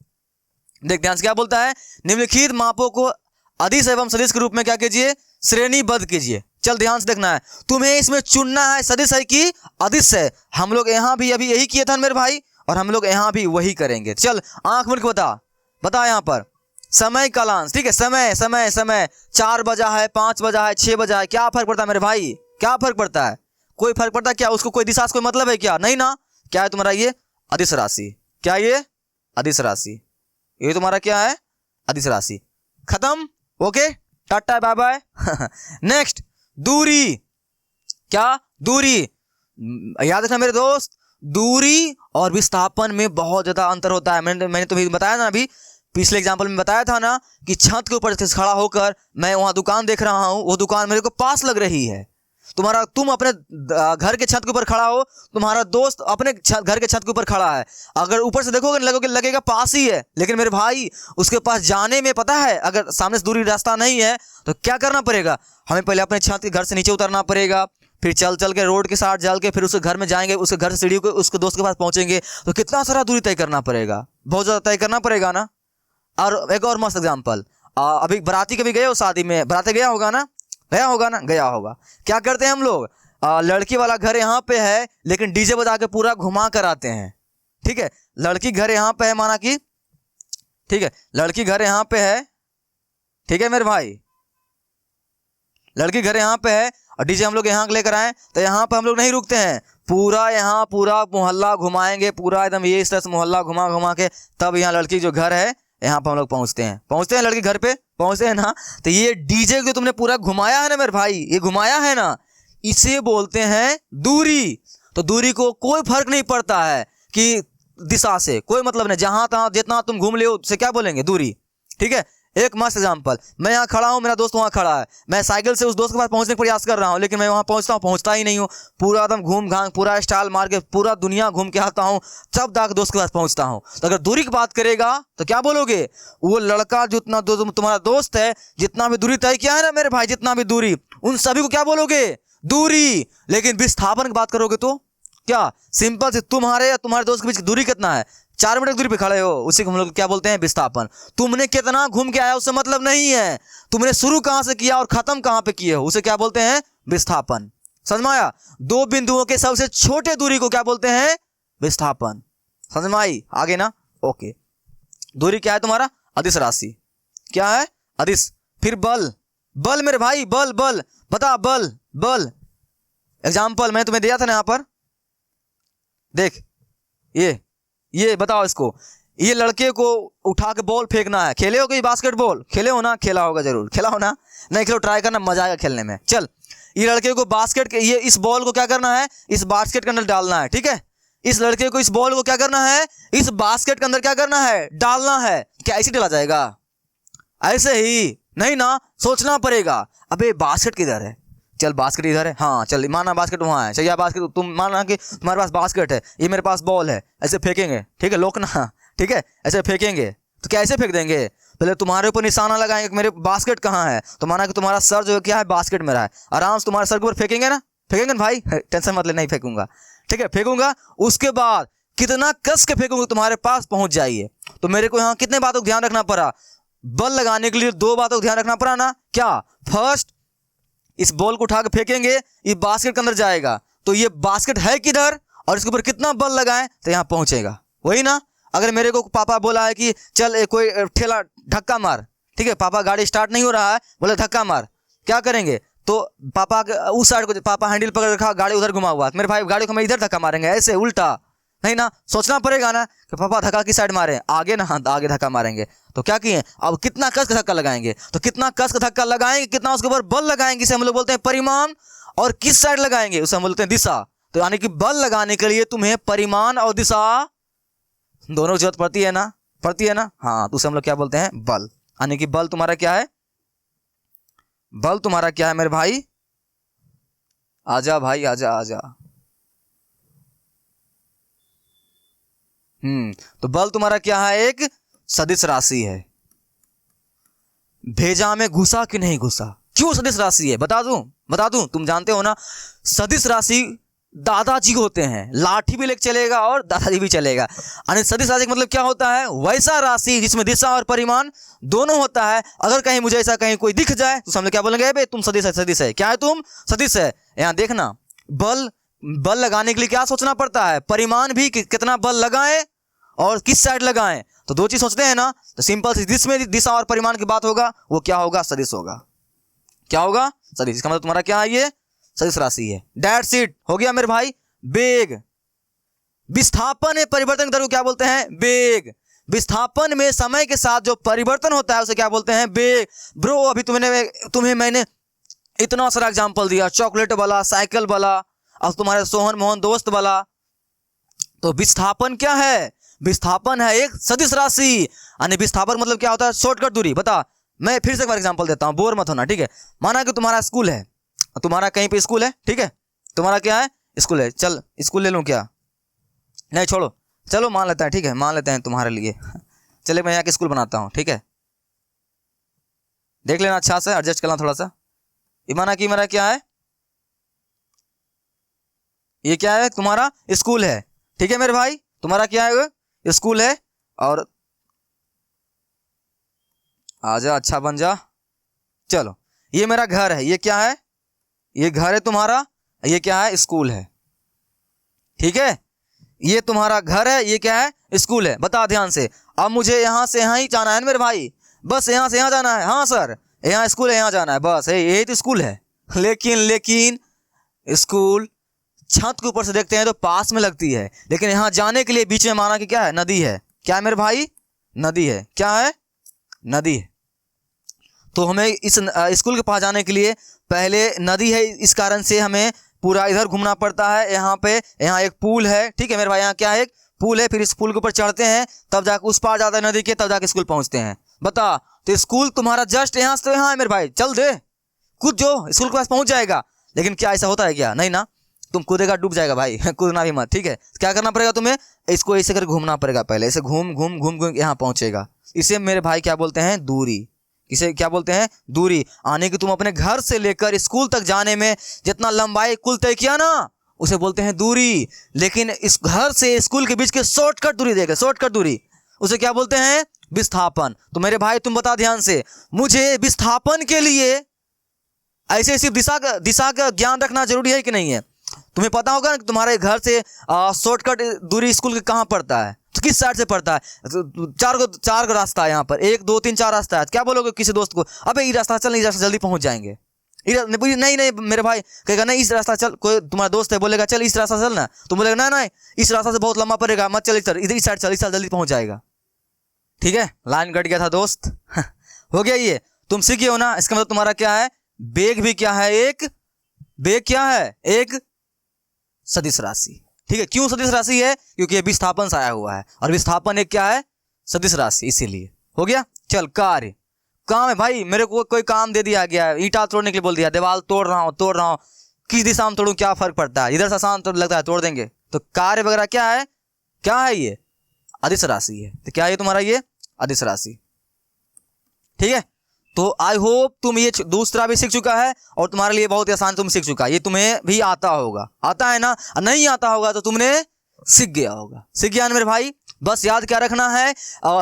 देख ध्यान से क्या बोलता है, निम्नलिखित मापों को अदिश एवं सदिश के रूप में क्या कीजिए, श्रेणीबद्ध कीजिए। चल ध्यान से देखना है, तुम्हें इसमें चुनना है सदिश है कि अदिश है। हम लोग यहाँ भी अभी यही किए थे मेरे भाई, और हम लोग यहाँ भी वही करेंगे। चल आंख मूंद के बता यहाँ पर समय कालांश, ठीक है, समय समय समय 4 बजा है, 5 बजा है, 6 बजा है, क्या फर्क पड़ता है मेरे भाई? क्या फर्क पड़ता है? कोई फर्क पड़ता है क्या? उसको कोई दिशा से कोई मतलब है क्या? नहीं ना। क्या है तुम्हारा ये? अदिश राशि। क्या ये? अदिश राशि। ये तुम्हारा क्या है? अदिश राशि। खत्म। Okay tata bye bye. Next दूरी। क्या? दूरी। याद रखना मेरे दोस्त, दूरी और विस्थापन में बहुत ज्यादा अंतर होता है। मैंने तुम्हें बताया ना, अभी पिछले एग्जांपल में बताया था ना कि छत के ऊपर खड़ा होकर मैं वहां दुकान देख रहा हूं, वो दुकान मेरे को पास लग रही है। तुम अपने घर के छत के ऊपर खड़ा हो, तुम्हारा दोस्त अपने घर के छत के ऊपर खड़ा है। अगर ऊपर से देखोगे लगेगा पास ही है, लेकिन मेरे भाई उसके पास जाने में पता है, अगर सामने से दूरी रास्ता नहीं है तो क्या करना पड़ेगा? हमें पहले अपने छत के घर से नीचे उतरना पड़ेगा, फिर चल के रोड के साथ चल के फिर उसके घर में जाएंगे, उसके घर से सीढ़ी को उसके दोस्त के पास पहुंचेंगे, तो कितना सारा दूरी तय करना पड़ेगा, बहुत ज्यादा तय करना पड़ेगा ना। और एक और मस्त एग्जाम्पल, अभी बाराती कभी गए हो? शादी में बाराती गया होगा ना, गया होगा। क्या करते हैं हम लोग? लड़की वाला घर यहाँ पे है, लेकिन डीजे बजा के पूरा घुमा कर आते हैं। ठीक है, लड़की घर यहाँ पे है, माना कि ठीक है, लड़की घर यहाँ पे है, ठीक है मेरे भाई, लड़की घर यहाँ पे है और डीजे हम लोग यहाँ लेकर आए, तो यहाँ पे हम लोग नहीं रुकते हैं, पूरा मोहल्ला घुमाएंगे, पूरा एकदम ये इस तरह से मोहल्ला घुमा के तब यहाँ लड़की जो घर है यहाँ पर हम लोग पहुँचते हैं लड़की घर पे पहुँचते हैं ना। तो ये डीजे जो तुमने पूरा घुमाया है ना मेरे भाई, ये घुमाया है ना, इसे बोलते हैं दूरी। तो दूरी को कोई फर्क नहीं पड़ता है कि दिशा से, कोई मतलब नहीं, जहां तहां जितना तुम घूम ले उसे क्या बोलेंगे? दूरी। ठीक है, एक मस्त एग्जाम्पल, मैं यहाँ खड़ा हूँ, मेरा दोस्त वहाँ खड़ा है, मैं साइकिल से उस दोस्त के पास पहुँचने का प्रयास कर रहा हूँ, लेकिन मैं वहाँ पहुँचता ही नहीं हूँ, पूरा एकदम घूम घाम पूरा स्टाइल मार के पूरा दुनिया घूम के आता हूँ, तब जाकर दोस्त के पास पहुँचता हूँ। तो अगर दूरी की बात करेगा तो क्या बोलोगे? वो लड़का जितना तुम्हारा दोस्त है, जितना भी दूरी तय किया है ना मेरे भाई, जितना भी दूरी, उन सभी को क्या बोलोगे? दूरी। लेकिन विस्थापन की बात करोगे तो क्या? सिंपल से तुम्हारे या तुम्हारे दोस्त के बीच दूरी कितना है? 4 मीटर की दूरी पे खड़े हो, उसी को हम लोग क्या बोलते हैं? विस्थापन। तुमने कितना घूम के आया उससे मतलब नहीं है, तुमने शुरू कहां से किया और खत्म कहां पे किए हो, उसे क्या बोलते हैं? विस्थापन। समझ में आया? 2 बिंदुओं के सबसे छोटे दूरी को क्या बोलते हैं? विस्थापन। समझ में आई? आगे ना। ओके, दूरी क्या है तुम्हारा? अदिश राशि। क्या है? अदिश। फिर बल। बल मेरे भाई, बल बल बता, बल एग्जाम्पल मैं तुम्हें दिया था ना यहाँ पर, देख ये बताओ इसको, ये लड़के को उठा के बॉल फेंकना है। खेले हो कहीं बास्केटबॉल? खेले हो ना? खेला होगा जरूर, खेला हो ना? नहीं खेलो, ट्राई करना, मजा आएगा खेलने में। चल, ये लड़के को बास्केट के ये इस बॉल को क्या करना है? इस बास्केट के अंदर डालना है। ठीक है, इस लड़के को इस बॉल को क्या करना है? इस बास्केट के अंदर क्या करना है? डालना है। क्या ऐसे डाला जाएगा? ऐसे ही नहीं ना, सोचना पड़ेगा। अबे बास्केट किधर है? चल बास्केट इधर है, हाँ चल, माना बास्केट वहाँ है, चलिए बास्केट, तुम माना कि तुम्हारे पास बास्केट है, ये मेरे पास बॉल है, ऐसे फेंकेंगे, ठीक है, लोकना, ठीक है, ऐसे फेंकेंगे, तो कैसे फेंक देंगे? पहले तुम्हारे ऊपर निशाना लगाएंगे, मेरे बास्केट कहाँ है, तो माना कि तुम्हारा सर जो क्या है बास्केट में रहा है, आराम से तुम्हारे सर के ऊपर फेंकेंगे ना, फेंकेंगे ना भाई, टेंशन मत ले, नहीं फेंकूंगा, ठीक है, फेंकूंगा, उसके बाद कितना कस के फेंकूंगा तुम्हारे पास पहुंच जाइए। तो मेरे को यहाँ कितने बातों का ध्यान रखना पड़ा? बल लगाने के लिए 2 बातों का ध्यान रखना पड़ा ना। क्या? फर्स्ट, इस बॉल को उठा के फेंकेंगे, ये बास्केट के अंदर जाएगा, तो ये बास्केट है किधर और इसके ऊपर कितना बल लगाएं तो यहाँ पहुंचेगा, वही ना। अगर मेरे को पापा बोला है कि चल कोई ठेला धक्का मार, ठीक है, पापा गाड़ी स्टार्ट नहीं हो रहा है, बोले धक्का मार, क्या करेंगे? तो पापा उस साइड को, पापा हैंडल पकड़ रखा, गाड़ी उधर घुमा हुआ, मेरे भाई गाड़ी को हम इधर धक्का मारेंगे, ऐसे उल्टा नहीं ना, सोचना पड़ेगा ना कि पापा धक्का किस साइड मारे, आगे ना, आगे धक्का मारेंगे। तो क्या किए? अब कितना कस का धक्का लगाएंगे, तो कितना कस का धक्का लगाएंगे, कितना उसके ऊपर बल लगाएंगे, इसे हम लोग बोलते हैं परिमाण, और किस साइड लगाएंगे उसे हम बोलते हैं दिशा। तो यानी कि बल लगाने के लिए तुम्हें परिमाण और दिशा दोनों की जरूरत पड़ती है ना, हाँ, तो उसे हम लोग क्या बोलते हैं? बल। यानी कि बल तुम्हारा क्या है, बल तुम्हारा क्या है मेरे भाई, आजा भाई आजा आजा। तो बल तुम्हारा क्या है, एक सदिश राशि है। भेजा में घुसा कि नहीं घुसा, क्यों सदिश राशि है बता दूं, तुम जानते हो ना सदिश राशि दादाजी होते हैं, लाठी भी लेके चलेगा और दादाजी भी चलेगा। यानी सदिश राशि का मतलब क्या होता है, वैसा राशि जिसमें दिशा और परिमाण दोनों होता है। अगर कहीं मुझे ऐसा कहीं कोई दिख जाए तो हम लोग क्या बोलेंगे, बे तुम सदिश है, सदिश है, क्या है तुम, सदिश है। यहाँ देखना, बल लगाने के लिए क्या सोचना पड़ता है, परिमाण भी कितना बल लगाएं और किस साइड लगाएं, तो दो चीज सोचते हैं ना। तो सिंपल सी, जिसमें दिशा और परिमाण की बात होगा वो क्या होगा, सदिश होगा। क्या होगा, सदिश। इसका मतलब तुम्हारा क्या है, ये सदिश राशि है। दैट्स इट, हो गया मेरे भाई। वेग, विस्थापन है परिवर्तन दर को क्या बोलते हैं, वेग। विस्थापन में समय के साथ जो परिवर्तन होता है उसे क्या बोलते हैं, वेग। ब्रो अभी तुम्हें मैंने इतना सारा एग्जांपल दिया, चॉकलेट वाला, साइकिल वाला, और तुम्हारे सोहन मोहन दोस्त वाला। तो विस्थापन क्या है, विस्थापन है एक सदिश राशि। यानी विस्थापन मतलब क्या होता है, शॉर्टकट दूरी। बता, मैं फिर से एक बार एग्जांपल देता हूं, बोर मत होना, ठीक है। माना कि तुम्हारा स्कूल है, तुम्हारा कहीं पे स्कूल है, ठीक है, तुम्हारा क्या है, स्कूल है। चल स्कूल ले लूं क्या, नहीं छोड़ो, चलो मान लेते हैं, ठीक है, मान लेते हैं तुम्हारे लिए। चले मैं यहाँ के स्कूल बनाता हूँ, ठीक है, देख लेना अच्छा से, एडजस्ट करना थोड़ा सा। माना कि मेरा क्या है, ये क्या है, तुम्हारा स्कूल है, ठीक है मेरे भाई, तुम्हारा क्या है, स्कूल है। और आजा, अच्छा बन जा। चलो ये मेरा घर है, ये क्या है, ये घर है तुम्हारा, ये क्या है, स्कूल है, ठीक है। ये तुम्हारा घर है, ये क्या है, स्कूल है। बता ध्यान से, अब मुझे यहां से यहां ही जाना है ना मेरे भाई, बस यहां से यहां जाना है। हाँ सर, यहाँ स्कूल है, यहाँ जाना है, बस यही तो स्कूल है। लेकिन स्कूल छत के ऊपर से देखते हैं तो पास में लगती है, लेकिन यहाँ जाने के लिए बीच में माना कि क्या है, नदी है। क्या है मेरे भाई, नदी है। क्या है, नदी है। तो हमें इस स्कूल के पास जाने के लिए पहले नदी है, इस कारण से हमें पूरा इधर घूमना पड़ता है। यहाँ एक पुल है, ठीक है मेरे भाई, यहाँ क्या है, एक पुल है। फिर इस पुल के ऊपर चढ़ते हैं, तब जाकर उस पार जाते हैं नदी के, तब जाके स्कूल पहुंचते हैं। बता, तो स्कूल तुम्हारा जस्ट यहाँ से यहाँ है मेरे भाई, चल दे कूद जो, स्कूल के पास पहुंच जाएगा। लेकिन क्या ऐसा होता है क्या, नहीं ना, तुम कूदेगा डूब जाएगा भाई। कूदना भी मत, ठीक है। क्या करना पड़ेगा तुम्हें, इसको ऐसे कर घूमना पड़ेगा, पहले ऐसे घूम घूम घूम घूम यहाँ पहुंचेगा। इसे मेरे भाई क्या बोलते हैं, दूरी। इसे क्या बोलते हैं, दूरी। आने की तुम अपने घर से लेकर स्कूल तक जाने में जितना लंबाई कुल तय किया ना, उसे बोलते हैं दूरी। लेकिन इस घर से स्कूल के बीच के शॉर्टकट दूरी देगा, शॉर्टकट दूरी, उसे क्या बोलते हैं, विस्थापन। तो मेरे भाई तुम बता ध्यान से, मुझे विस्थापन के लिए ऐसे सिर्फ दिशा का ज्ञान रखना जरूरी है कि नहीं है। तुम्हें पता होगा ना कि तुम्हारे घर से शॉर्टकट दूरी स्कूल के कहाँ पड़ता है, तो किस साइड से पड़ता है। चार गो रास्ता है यहाँ पर, 1 2 3 4 रास्ता है। क्या बोलोगे किसी दोस्त को, अबे ये रास्ता चल, इस रास्ता जल्दी पहुंच जाएंगे। नहीं मेरे भाई कहेगा नहीं इस रास्ता चल। कोई तुम्हारा दोस्त है बोलेगा चल इस रास्ता चल ना, तुम बोलेगा ना इस रास्ता से बहुत लंबा पड़ेगा, मत चल इधर, इस साइड चल, इस साइड जल्दी पहुंच जाएगा। ठीक है, लाइन कट गया था दोस्त। हो गया, ये तुम सीखे हो ना। इसका मतलब तुम्हारा क्या है, वेग भी क्या है, एक वेग क्या है, एक सदिश राशि। ठीक है, क्यों सदिश राशि है, क्योंकि ये विस्थापन से आया हुआ है, और विस्थापन एक क्या है, सदिश राशि, इसीलिए। हो गया। चल, कार्य काम है भाई, मेरे को कोई काम दे दिया गया है, ईंटा तोड़ने के लिए बोल दिया, दीवार तोड़ रहा हूँ, किस दिशा में तोड़ूं, क्या फर्क पड़ता है, इधर से आसान तो लगता है, तोड़ देंगे। तो कार्य वगैरह क्या है ये अदिश राशि है। तो क्या है तुम्हारा, ये अदिश राशि। ठीक है, तो आई होप तुम ये दूसरा भी सीख चुका है, और तुम्हारे लिए बहुत ही आसान तुम सीख चुका है। ये तुम्हें भी आता होगा, आता है ना, नहीं आता होगा तो तुमने सीख गया होगा। सीख गया ना मेरे भाई। बस याद क्या रखना है,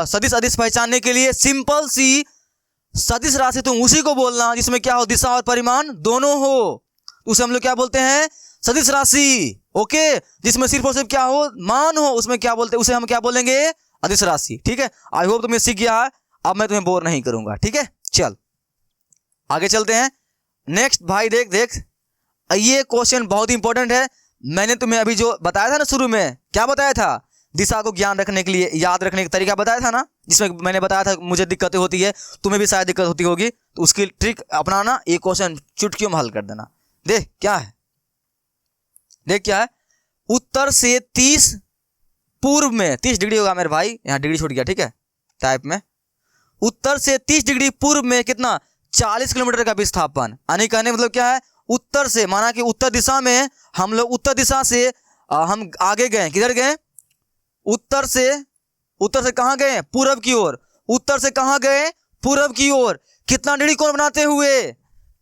सदिश अदिश पहचानने के लिए सिंपल सी सदिश राशि तुम उसी को बोलना जिसमें क्या हो, दिशा और परिमाण दोनों हो, उसे हम लोग क्या बोलते हैं, सदिश राशि। ओके, जिसमें सिर्फ और सिर्फ क्या हो, मान हो, उसमें क्या बोलते हैं, उसे हम क्या बोलेंगे, अदिश राशि। ठीक है, आई होप तुम्हें सीख गया है। अब मैं तुम्हें बोर नहीं करूंगा। ठीक है, चल आगे चलते हैं। नेक्स्ट भाई देख ये क्वेश्चन बहुत इंपॉर्टेंट है। मैंने तुम्हें अभी जो बताया था ना शुरू में, क्या बताया था, दिशा को ज्ञान रखने के लिए याद रखने का तरीका बताया था ना, जिसमें मैंने बताया था मुझे दिक्कतें होती है, तुम्हें भी शायद दिक्कत होती होगी, तो उसकी ट्रिक अपनाना, ये क्वेश्चन चुटकियों में हल कर देना। देख क्या है, उत्तर से 30 पूर्व में 30 डिग्री होगा मेरे भाई, यहाँ डिग्री छूट गया, ठीक है, टाइप में। उत्तर से 30 डिग्री पूर्व में कितना 40 किलोमीटर का विस्थापन। यानी कहने मतलब क्या है, उत्तर से, माना कि उत्तर दिशा में हम लोग उत्तर दिशा से हम आगे गए, किधर गए, उत्तर से कहाँ गए, पूरब की ओर। उत्तर से कहाँ गए, पूरब की ओर। कितना डिग्री कोण बनाते हुए,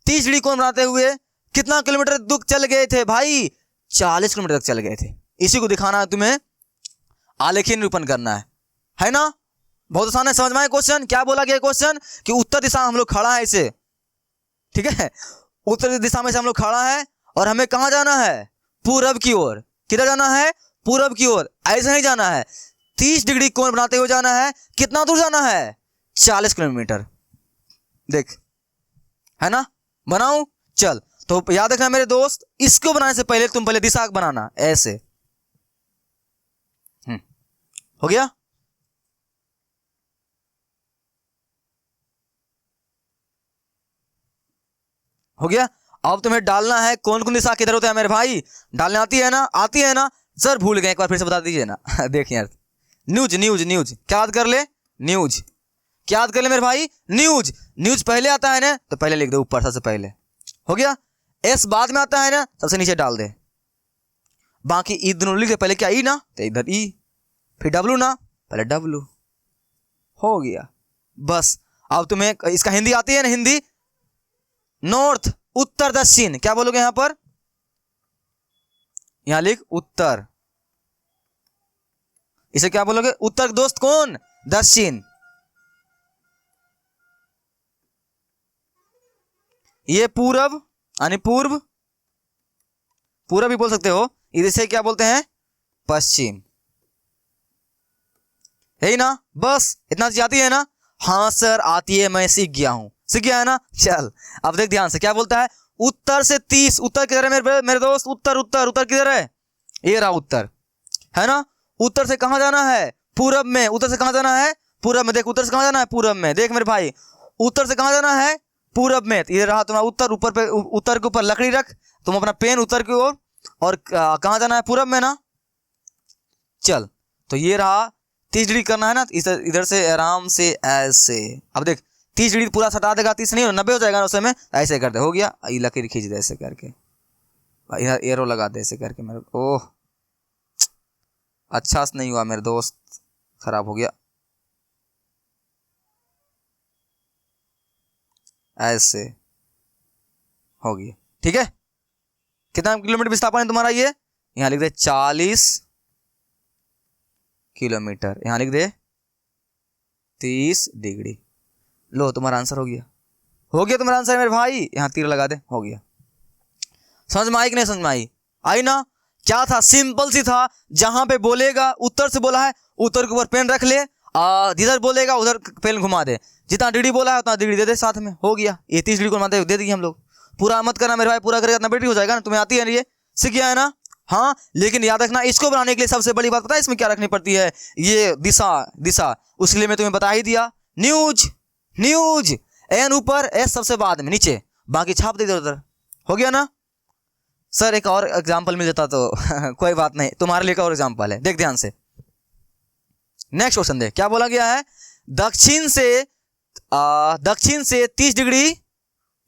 30 डिग्री कोण बनाते हुए कितना किलोमीटर दूर चल गए थे भाई, 40 किलोमीटर तक चल गए थे। इसी को दिखाना है तुम्हें, आलेखीय निरूपण करना है ना। बहुत आसान है, समझ में आया क्वेश्चन। क्या बोला गया क्वेश्चन कि उत्तर दिशा हम लोग खड़ा है इसे, ठीक है, उत्तर दिशा में से हम लोग खड़ा है और हमें कहाँ जाना है, पूरब की ओर। किधर जाना है, पूरब की ओर। ऐसे नहीं जाना है, 30 डिग्री कोण बनाते हुए जाना है। कितना दूर जाना है, 40 किलोमीटर। देख, है ना, बनाऊं, चल। तो याद रखना मेरे दोस्त, इसको बनाने से पहले तुम पहले दिशा बनाना, ऐसे। हो गया, हो गया। अब तुम्हें डालना है कौन कौन दिशा किधर होता है मेरे भाई, डालने आती है ना, आती है ना। सर भूल गए, एक बार फिर से बता दीजिए ना। देखिए यार, न्यूज न्यूज न्यूज क्या याद कर ले, न्यूज क्या याद कर ले मेरे भाई, न्यूज। न्यूज पहले आता है ना, तो पहले लिख दो ऊपर सबसे पहले। हो गया। एस बाद में आता है ना, सबसे नीचे डाल दे। बाकी ई दोनों लिख दे, पहले क्या ई ना, तो इधर ई, फिर डब्लू ना, पहले डब्लू। हो गया बस। अब तुम्हें इसका हिंदी आती है ना, हिंदी। नॉर्थ, उत्तर दक्षिण, क्या बोलोगे यहां पर, यहां लिख उत्तर। इसे क्या बोलोगे, उत्तर दोस्त कौन, दक्षिण। ये पूरब, यानी पूर्व, पूरब भी बोल सकते हो। इसे क्या बोलते हैं, पश्चिम। है ना, बस इतना चीज आती है ना। हाँ सर आती है, मैं सीख गया हूं, सीख गया है ना। चल अब देख ध्यान से, क्या बोलता है, उत्तर से 30, उत्तर किधर है मेरे दोस्त, उत्तर उत्तर उत्तर किधर है, ये रहा उत्तर, है ना। उत्तर से कहां जाना है, पूरब में। उत्तर से कहां जाना है, पूरब में। देख उत्तर से कहां जाना है, पूरब में। देख मेरे भाई, उत्तर से कहां जाना है, पूरब में। ये रहा तुम्हारा उत्तर। ऊपर पे, उत्तर के ऊपर लकड़ी रख, तुम अपना पेन उत्तर की ओर, और कहां जाना है, पूरब में ना। चल तो ये रहा, 30 डिग्री करना है ना, इधर से आराम से ऐसे। अब देख 30 डिग्री पूरा सटा देगा, 30 नहीं 90 हो जाएगा ना उस समय, ऐसे कर दे, हो गया। ये लकीर खींच दे ऐसे करके, इधर एरो लगा दे ऐसे करके मेरे। ओह अच्छा से नहीं हुआ मेरे दोस्त, खराब हो गया। ऐसे हो गया, ठीक है। कितना किलोमीटर विस्थापन है तुम्हारा, ये यहां लिख दे 40 किलोमीटर, यहां लिख दे 30 डिग्री। लो तुम्हारा आंसर हो गया, हो गया तुम्हारा आंसर मेरे भाई। यहां तीर लगा दे, हो गया। समझ में आई कि नहीं समझ में आई, आई ना। क्या था, सिंपल सी था। जहां पे बोलेगा, उत्तर से बोला है, उत्तर के ऊपर पेन रख ले, जिधर बोलेगा उधर पेन घुमा दे। जितना डिग्री बोला है उतना डिग्री दे दे साथ में, हो गया। ये 30 डिग्री को मानते दे दिए हम लोग। पूरा मत करना मेरे भाई, पूरा करेगा 90 डिग्री हो जाएगा ना। तुम्हें आती है ना, ये सीख गया है ना। हाँ लेकिन याद रखना, इसको बनाने के लिए सबसे बड़ी बात पता है इसमें क्या रखनी पड़ती है, ये दिशा। दिशा उसके लिए मैं तुम्हें बता ही दिया, न्यूज न्यूज, एन ऊपर, एस सबसे बाद में नीचे, बाकी छाप दे उधर। हो गया ना। सर एक और एग्जाम्पल मिल जाता तो कोई बात नहीं, तुम्हारे लिए और एग्जाम्पल है, देख ध्यान से। नेक्स्ट क्वेश्चन देख, क्या बोला गया है, दक्षिण से 30 डिग्री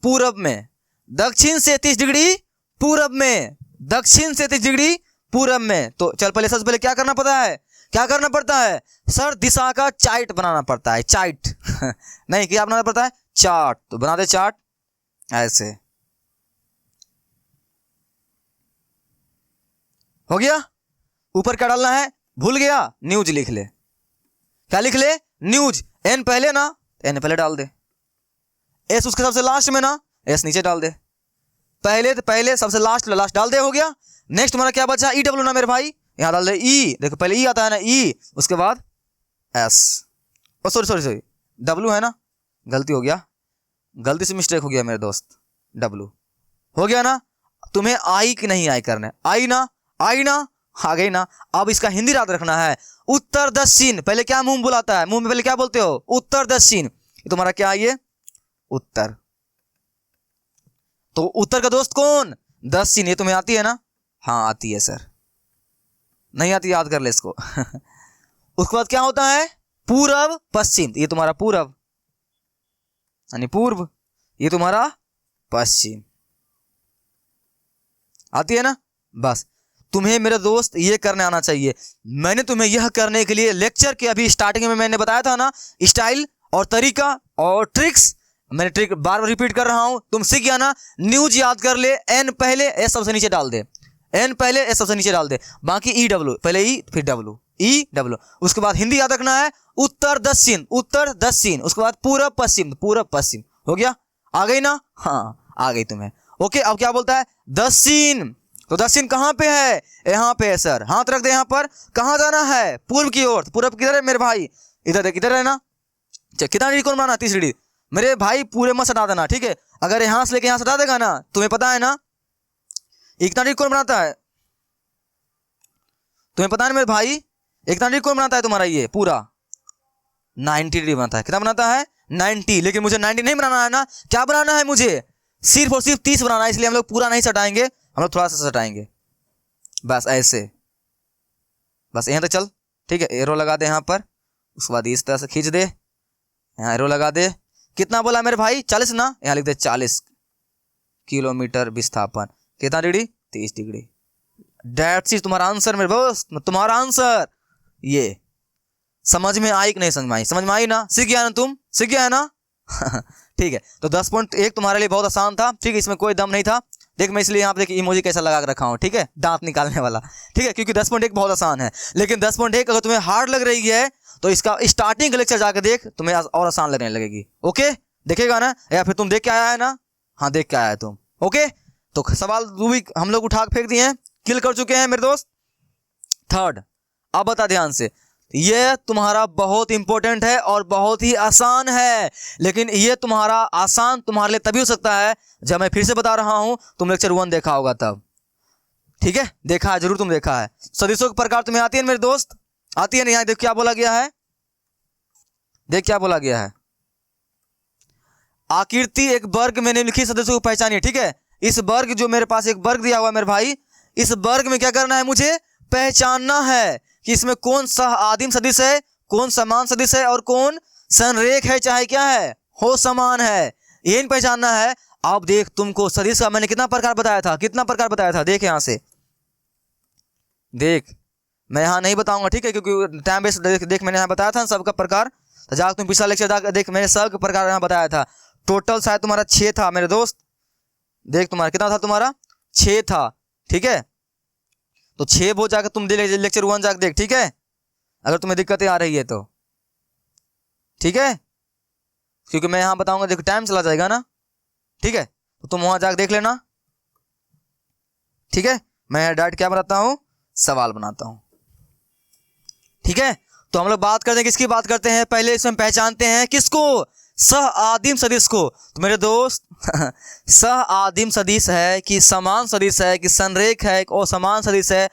पूरब में, दक्षिण से 30 डिग्री पूरब में, दक्षिण से 30 डिग्री पूरब में। तो चल पहले, सबसे पहले क्या करना पड़ता है, क्या करना पड़ता है सर, दिशा का चार्ट बनाना पड़ता है, चार्ट। नहीं क्या बनाना पड़ता है, चार्ट। तो बना दे चार्ट ऐसे, हो गया। ऊपर क्या डालना है, भूल गया, न्यूज लिख ले। क्या लिख ले, न्यूज। एन पहले ना, एन पहले डाल दे। एस उसके सबसे लास्ट में ना, एस नीचे डाल दे। पहले तो पहले, सबसे लास्ट लास्ट डाल दे, हो गया। नेक्स्ट हमारा क्या बचा, ई डब्ल्यू ना मेरे भाई, यहां डाल दे ई। देखो पहले ई आता है ना, ई, उसके बाद एस। ओ सॉरी सॉरी सॉरी, डब्ल्यू है ना, गलती हो गया, गलती से मिस्टेक हो गया मेरे दोस्त, डब्ल्यू हो गया ना। तुम्हें आई कि नहीं आई करना है, आई ना, आई ना, आ गई ना। अब इसका हिंदी याद रखना है, उत्तर दक्षिण। पहले क्या मुंह बुलाता है, मुंह में पहले क्या बोलते हो, उत्तर दक्षिण। तुम्हारा क्या है, ये उत्तर। तो उत्तर का दोस्त कौन, दक्षिण। ये तुम्हें आती है ना, हाँ आती है सर, नहीं आती याद कर ले इसको। उसके बाद क्या होता है, पूरब पश्चिम, ये तुम्हारा पूरब, यानी पूर्व, ये तुम्हारा पश्चिम। आती है ना? बस तुम्हें मेरे दोस्त ये करने आना चाहिए। मैंने तुम्हें यह करने के लिए लेक्चर के अभी स्टार्टिंग में मैंने बताया था ना, स्टाइल और तरीका और ट्रिक्स। मैंने ट्रिक बार बार रिपीट कर रहा हूं, तुम सीख गया ना। न्यूज याद कर ले, एन पहले एस सबसे नीचे डाल दे, एन पहले एस सबसे नीचे डाल दे, बाकी ई डब्ल्यू, पहले ई फिर डब्ल्यू, ई डब्ल्यू। उसके बाद हिंदी याद रखना है, उत्तर दक्षिण, उत्तर दक्षिण। उसके बाद पूरब पश्चिम, पूरब पश्चिम। हो गया? आ गई ना? हाँ आ गई तुम्हें। ओके, अब क्या बोलता है? दक्षिण। तो दक्षिण कहाँ पे है? यहाँ पे है सर। हाथ रख दे यहाँ पर। कहाँ जाना है? पूर्व की ओर। पूर्व किधर है मेरे भाई? इधर देख, इधर है ना। कितना डिग्री कौन बनाना? 30 डिग्री। मेरे भाई पूरे मत हटा देना, ठीक है? अगर यहाँ से लेके यहाँ से हटा देगा ना, तुम्हें पता है ना इतना डिग्री कौन बनाता है? तुम्हें पता है ना मेरे भाई, इतना डिग्री कौन बनाता है तुम्हारा? ये पूरा 90 डिग्री बनाता है। कितना बनाता है? 90। लेकिन मुझे 90 नहीं बनाना है ना, क्या बनाना है मुझे? सिर्फ और सिर्फ 30 बनाना है। इसलिए हम लोग पूरा नहीं सटाएंगे, हम लोग थोड़ा सा सटाएंगे, बस ऐसे। बस यहाँ तक चल, ठीक है? एरो लगा दे यहाँ पर। उसके बाद इस तरह से खींच दे, यहाँ एरो लगा दे। कितना बोला मेरे भाई? 40 ना? यहाँ लिख दे 40 किलोमीटर विस्थापन। कितना डिग्री? 30 डिग्री। दैट्स इट, तुम्हारा आंसर मेरे दोस्त, तुम्हारा आंसर। ये समझ में आई कि नहीं समझ में आई? समझ में आई ना? सीख गया ना तुम? सीख गया है ना? ठीक है, तो 10.1 तुम्हारे लिए बहुत आसान था, ठीक है? इसमें कोई दम नहीं था। देख मैं इसलिए यहाँ पे देखिए इमोजी कैसा लगा के रखा हूँ, ठीक है? दांत निकालने वाला, ठीक है? क्योंकि 10.1 बहुत आसान है। लेकिन 10.1 अगर तुम्हें हार्ड लग रही है तो इसका स्टार्टिंग का लेक्चर जाकर देख, तुम्हें और आसान लगने लगेगी। ओके, देखेगा ना? या फिर तुम देख के आया है ना? हाँ देख के आया है तुम। ओके, तो सवाल भी हम लोग उठा फेंक दिए हैं, किल कर चुके हैं मेरे दोस्त। थर्ड, अब बता ध्यान से, ये तुम्हारा बहुत इंपॉर्टेंट है और बहुत ही आसान है। लेकिन ये तुम्हारा आसान तुम्हारे लिए तभी हो सकता है जब मैं फिर से बता रहा हूं, तुम लेक्चर 1 देखा होगा तब, ठीक है? देखा है जरूर, तुम देखा है। सदिशों के प्रकार तुम्हें आती है मेरे दोस्त? आती है ना? यहाँ देख क्या बोला गया है, देख क्या बोला गया है। आकृति एक वर्ग में निम्नलिखित सदस्यों को पहचानिए, ठीक है? इस वर्ग, जो मेरे पास एक वर्ग दिया हुआ मेरे भाई, इस वर्ग में क्या करना है? मुझे पहचानना है कि इसमें कौन सा आदिम सदिश है, कौन समान सदिश है और कौन संरेख है, चाहे क्या है, हो समान है। ये नहीं पहचानना है। अब देख, तुमको सदिश का मैंने कितना प्रकार बताया था, कितना प्रकार बताया था? देख यहां से देख, मैं यहाँ नहीं बताऊंगा, ठीक है? क्योंकि टाइम वेस्ट। देख मैंने यहाँ बताया था सबका प्रकार, तो जाकर तुम पिछला लेक्चर देख, मैंने सबका प्रकार यहाँ बताया था। टोटल शायद तुम्हारा 6 था मेरे दोस्त। देख तुम्हारा कितना था? तुम्हारा 6 था, ठीक है? तो 6 वो जाकर तुम देख लेक्चर 1 जाकर देख, ठीक है? अगर तुम्हें दिक्कतें आ रही है तो, ठीक है? क्योंकि मैं यहाँ बताऊंगा, देखो टाइम चला जाएगा ना, ठीक है? तो तुम वहां जाकर देख लेना, ठीक है? मैं डायरेक्ट क्या बनाता हूँ? सवाल बनाता हूँ, ठीक है? तो हम लोग बात करते हैं, किसकी बात करते हैं? पहले इसमें पहचानते हैं किसको? सह आदिम सदिश को। तो मेरे दोस्त सह आदिम सदिश है कि समान सदिश है कि संरेख है और समान सदिश है,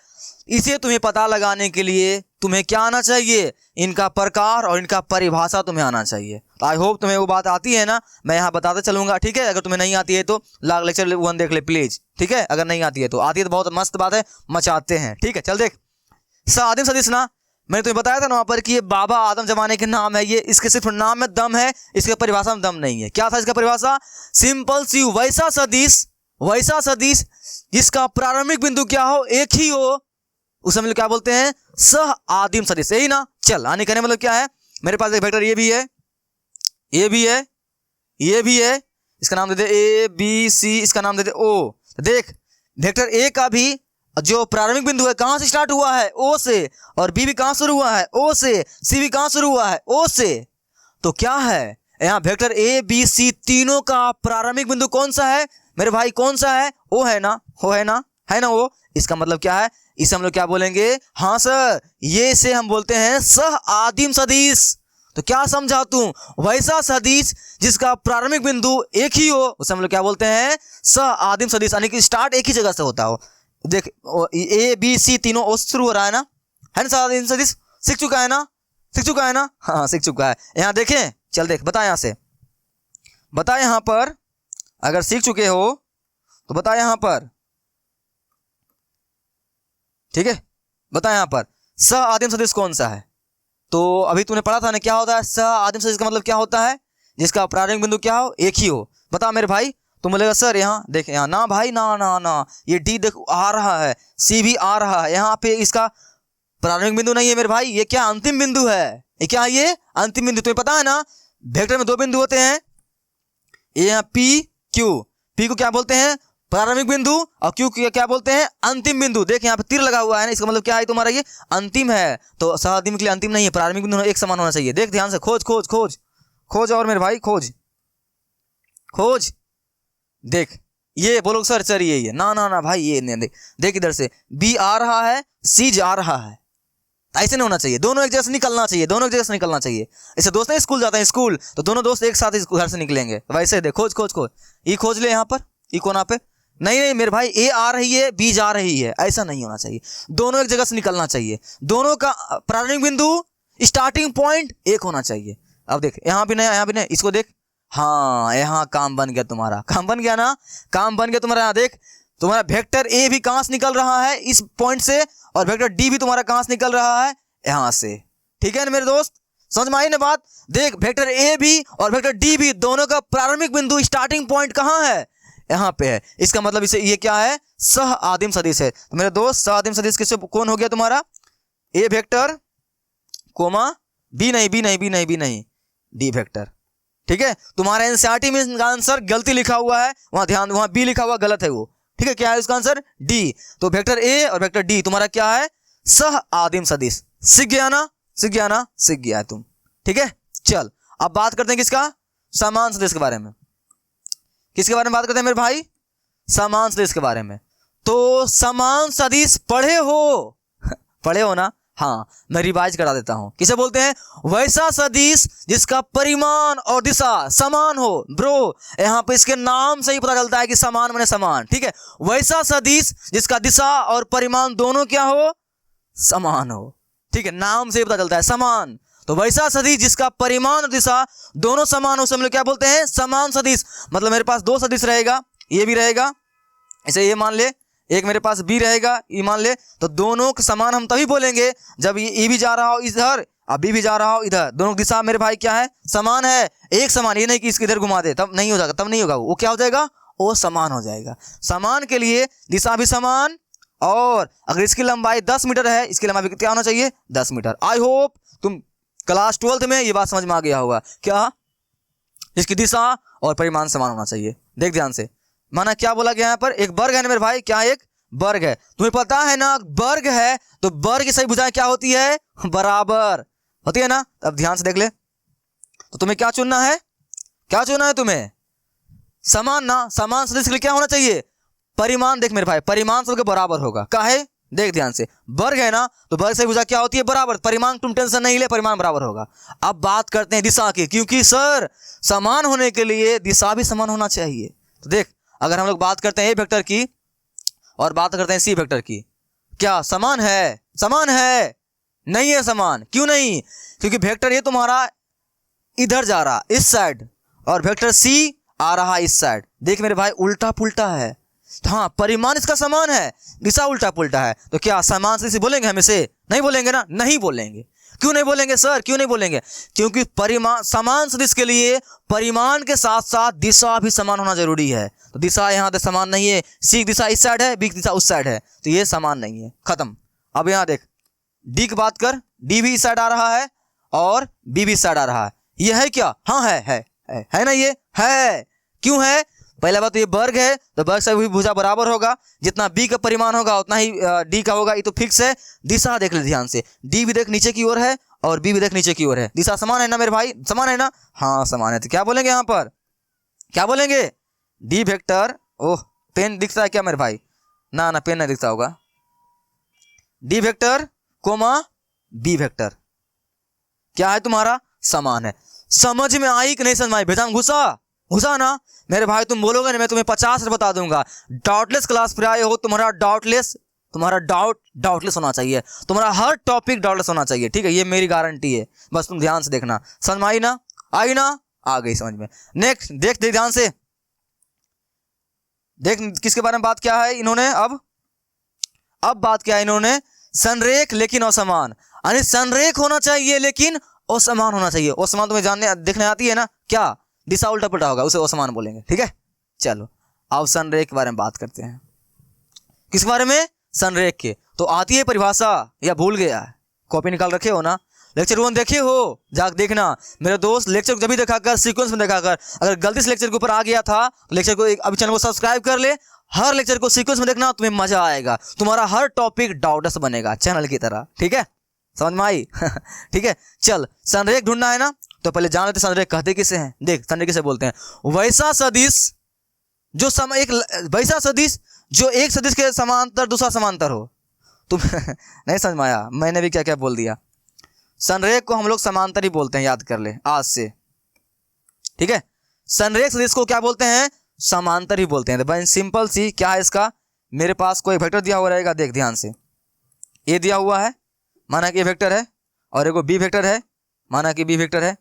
इसे तुम्हें पता लगाने के लिए तुम्हें क्या आना चाहिए? इनका प्रकार और इनका परिभाषा तुम्हें आना चाहिए। तो आई होप तुम्हें वो बात आती है ना, मैं यहाँ बताते चलूंगा, ठीक है? अगर तुम्हें नहीं आती है तो लेक्चर 1 देख ले प्लीज, ठीक है? अगर नहीं आती है तो, आती है तो बहुत मस्त बात है, मचाते हैं, ठीक है? चल देख, सह आदिम सदिश ना, मैंने तुम्हें बताया था ना वहां पर कि ये बाबा आदम जमाने के नाम है। ये इसके सिर्फ नाम में दम है, इसके परिभाषा में दम नहीं है। क्या था इसका परिभाषा? सिंपल सी, वैसा सदिश जिसका प्रारंभिक बिंदु क्या हो? एक ही हो, उसे हम लोग क्या बोलते हैं? सह आदिम सदिश। यही ना? चल, आने कहने मतलब क्या है? मेरे पास एक वेक्टर ये भी है, ये भी है, ये भी है, इसका नाम दे दे ए बी सी, इसका नाम दे दे ओ। देख वेक्टर ए का भी जो प्रारंभिक बिंदु है कहां से स्टार्ट हुआ है? ओ से। और बी भी कहां शुरू हुआ है? ओ से। सी भी कहां शुरू हुआ है? ओ से। तो क्या है यहाँ वेक्टर ए बी सी तीनों का प्रारंभिक बिंदु कौन सा है मेरे भाई? कौन सा है? ओ है ना? हो है ना? है ना वो? इसका मतलब क्या है? इसे हम लोग क्या बोलेंगे? हाँ सर, ये से हम बोलते हैं सह आदिम सदिश। तो क्या समझा तू? वैसा सदिश जिसका प्रारंभिक बिंदु एक ही हो, उसे हम लोग क्या बोलते हैं? सह आदिम सदिश, यानी कि स्टार्ट एक ही जगह से होता हो। देख ए बी सी तीनों ओ शुरू हो रहा है ना, है ना? सह आदिम सदिश सीख चुका है ना? सीख चुका है ना? हाँ सीख चुका है। यहाँ देखें, चल देख, बता यहाँ से, बता यहाँ पर, अगर सीख चुके हो तो बता यहाँ पर, ठीक है? बता यहाँ पर सह आदिम सदिश कौन सा है? तो अभी तूने पढ़ा था ना क्या होता है सह आदिम सदिश का मतलब क्या होता है? जिसका प्रारंभिक बिंदु क्या हो, एक ही हो। बता मेरे भाई, तुम बोलेगा सर यहाँ देख, यहाँ ना भाई, ना ना ना, ये डी देख आ रहा है, सी भी आ रहा है, यहाँ पे इसका प्रारंभिक बिंदु नहीं है मेरे भाई, ये क्या अंतिम बिंदु है, ये क्या, ये अंतिम बिंदु। तुम्हें पता है ना वेक्टर में दो बिंदु होते हैं, ये यहाँ पी क्यू, पी को क्या बोलते हैं, प्रारंभिक बिंदु, और क्यू क्या बोलते हैं, अंतिम बिंदु। देख यहाँ पे तीर लगा हुआ है ना, इसका मतलब क्या है तुम्हारा, ये अंतिम है। तो सहअधिम के लिए अंतिम नहीं है, प्रारंभिक बिंदु एक समान होना चाहिए। देख ध्यान से, खोज खोज खोज खोज, और मेरे भाई खोज खोज। देख ये बोलो सर सर ये ना ना ना भाई, ये नहीं, देख इधर से बी आ रहा है, सी जा रहा है, ऐसे नहीं होना चाहिए, दोनों एक जगह से निकलना चाहिए, दोनों एक जगह से निकलना चाहिए। ऐसे दोस्त हैं स्कूल जाते हैं, स्कूल तो दोनों दोस्त एक साथ घर से निकलेंगे, वैसे देख खोज खोज खोज, ई खोज ले यहाँ पर, ई कोना पे, नहीं नहीं मेरे भाई, ए आ रही है, बी जा रही है, ऐसा नहीं होना चाहिए, दोनों एक जगह से निकलना चाहिए, दोनों का प्रारंभिक बिंदु स्टार्टिंग पॉइंट एक होना चाहिए। अब देख यहाँ भी नहीं, यहाँ भी नहीं, इसको देख, हाँ यहाँ काम बन गया तुम्हारा, काम बन गया ना, काम बन गया तुम्हारा। यहाँ देख तुम्हारा वेक्टर ए भी कहां से निकल रहा है, इस पॉइंट से, और वेक्टर डी भी तुम्हारा कहां से निकल रहा है, यहां से। ठीक है ना मेरे दोस्त, समझ में आई ना बात। देख वेक्टर ए भी और वेक्टर डी भी दोनों का प्रारंभिक बिंदु स्टार्टिंग पॉइंट कहां है, यहां पे है। इसका मतलब इसे ये क्या है, सह आदिम सदिश है। तो मेरे दोस्त सह आदिम सदिश किससे कौन हो गया तुम्हारा, ए वेक्टर कोमा बी नहीं, बी नहीं, बी नहीं, बी नहीं, डी वेक्टर। ठीक है, तुम्हारा एनसीईआरटी में इसका आंसर गलती लिखा हुआ है, वहां ध्यान, वहां बी लिखा हुआ गलत है वो। ठीक है, क्या है इसका आंसर, डी। तो वेक्टर ए और वेक्टर डी तुम्हारा क्या है, सह आदिम सदिश। सीख गया ना, सीख गया ना, सीख गया है तुम। ठीक है, चल अब बात करते हैं किसका, समान सदिश के बारे में। किसके बारे में बात करते हैं मेरे भाई, समान सदिश के बारे में। तो समान सदिश पढ़े हो पढ़े हो ना, हाँ मैं रिवाइज करा देता हूं। किसे बोलते हैं, वैसा सदिश जिसका परिमाण और दिशा समान हो। ब्रो यहां पे इसके नाम से ही पता चलता है कि समान माने समान। ठीक है, वैसा सदिश जिसका दिशा और परिमाण दोनों क्या हो, समान हो। ठीक है, नाम से ही पता चलता है समान। तो वैसा सदिश जिसका परिमाण और दिशा दोनों समान हो, हम लोग क्या बोलते हैं, समान सदिश। मतलब मेरे पास दो सदिश रहेगा, ये भी रहेगा, इसे ये मान ले, एक मेरे पास बी रहेगा, ये मान ले। तो दोनों के समान हम तभी बोलेंगे जब ये भी जा रहा हो इधर और बी भी जा रहा हो इधर, दोनों दिशा मेरे भाई क्या है, समान है, एक समान। ये नहीं कि इसके इधर घुमा दे, तब नहीं हो जाएगा, तब नहीं होगा, वो क्या हो जाएगा, वो समान हो जाएगा। समान के लिए दिशा भी समान, और अगर इसकी लंबाई 10 मीटर है, इसकी लंबाई क्या होना चाहिए, 10 मीटर। आई होप तुम क्लास 12th में ये बात समझ में आ गया होगा, क्या, इसकी दिशा और परिमाण समान होना चाहिए। देख ध्यान से, माना क्या बोला गया यहाँ पर, एक वर्ग है ना मेरे भाई, क्या एक वर्ग है। तुम्हें पता है ना वर्ग है, तो वर्ग की सही भुजाएं क्या होती है, बराबर होती है ना। अब ध्यान से देख ले, तो तुम्हें क्या चुनना है, क्या चुनना है तुम्हें, समान ना। समान सदिश के लिए क्या होना चाहिए, परिमाण। देख मेरे भाई, परिमाण सबके बराबर होगा, काहे, देख ध्यान से, वर्ग है ना, तो वर्ग से भुजा क्या होती है, बराबर। परिमाण तुम टेंशन नहीं ले, परिमाण बराबर होगा। अब बात करते हैं दिशा की, क्योंकि सर समान होने के लिए दिशा भी समान होना चाहिए। तो देख, अगर हम लोग बात करते हैं ए वेक्टर की और बात करते हैं सी वेक्टर की, क्या समान है, समान है, नहीं है समान। क्यों नहीं, क्योंकि वेक्टर ये तुम्हारा इधर जा रहा इस साइड, और वेक्टर सी आ रहा इस साइड। देख मेरे भाई, उल्टा पुल्टा है। हाँ, परिमाण इसका समान है, दिशा उल्टा पुल्टा है। तो क्या समान से बोलेंगे हम इसे, नहीं बोलेंगे ना, नहीं बोलेंगे। क्यों नहीं बोलेंगे सर, क्यों नहीं बोलेंगे, क्योंकि परिमाण, समान सदिश के लिए परिमाण के साथ साथ दिशा भी समान होना जरूरी है। तो दिशा यहाँ पे समान नहीं है, सी की दिशा इस साइड है, बी की दिशा उस साइड है, तो ये समान नहीं है, खत्म। अब यहाँ देख, डी की बात कर, डी भी इस साइड आ रहा है और बी भी इस साइड आ रहा है, ये है क्या, हाँ है ना, ये है। क्यों है, पहला बात तो ये वर्ग है, तो वर्ग से भी भुजा बराबर होगा, जितना बी का परिमाण होगा उतना ही डी का होगा, ये तो फिक्स है। दिशा देख ले ध्यान से, डी भी देख नीचे की ओर है और बी भी देख नीचे की ओर है, दिशा समान है ना मेरे भाई, समान है ना, हाँ समान है। तो क्या बोलेंगे यहाँ पर, क्या बोलेंगे, डी वेक्टर, ओह पेन दिखता है क्या मेरे भाई, ना ना पेन नहीं दिखता होगा, D vector comma B vector क्या है तुम्हारा, समान है। समझ में आई कि नहीं समझ में आई, भेजा घुसा ना मेरे भाई। तुम बोलोगे ना, मैं तुम्हें 50 से बता दूंगा। डाउटलेस क्लास पर आए हो, तुम्हारा डाउटलेस होना चाहिए, तुम्हारा हर टॉपिक डाउटलेस होना चाहिए। ठीक है, ये मेरी गारंटी है, बस तुम ध्यान से देखना। समझ में आई ना, आई ना, आ गई समझ में। नेक्स्ट देख ध्यान से, देख किसके बारे में बात क्या है इन्होंने, अब बात क्या है इन्होंने, संरेख लेकिन असमान, यानी संरेख होना चाहिए लेकिन असमान होना चाहिए। असमान तुम्हें जानने देखने आती है ना, क्या दिशा उल्टा पुल्टा होगा उसे असमान बोलेंगे, ठीक है। चलो अब संरेख के बारे में बात करते हैं। किस बारे में? संरेख के। तो आती है परिभाषा या भूल गया है? कॉपी निकाल रखे हो ना? लेक्चर 1 देखे हो? जाकर देखना मेरे दोस्त, लेक्चर को जब भी देखा कर, सीक्वेंस में देखा कर। अगर गलती से लेक्चर के ऊपर आ गया था तो लेक्चर को अभी चैनल को सब्सक्राइब कर ले, हर लेक्चर को सीक्वेंस में देखना, तुम्हें मजा आएगा, तुम्हारा हर टॉपिक डाउटस बनेगा चैनल की तरह, ठीक है। समझ में आई? ठीक है। चल संरेख ढूंढना है ना, तो पहले जान लेते संरेख कहते किसे हैं। देख संरेख किसे बोलते हैं? वैसा सदिश जो वैसा सदिश जो एक सदिश के समांतर दूसरा समांतर हो। तुम नहीं समझ में आया? मैंने भी क्या क्या बोल दिया। संरेख को हम लोग समांतर ही बोलते हैं, याद कर ले आज से, ठीक है। संरेख सदिश को क्या बोलते हैं? समांतर ही बोलते हैं। तो भाई सिंपल सी क्या है इसका, मेरे पास कोई वेक्टर दिया हुआ रहेगा, देख ध्यान से, ए दिया हुआ है, माना कि ए वेक्टर है, और एक बी वेक्टर है, माना कि बी वेक्टर है।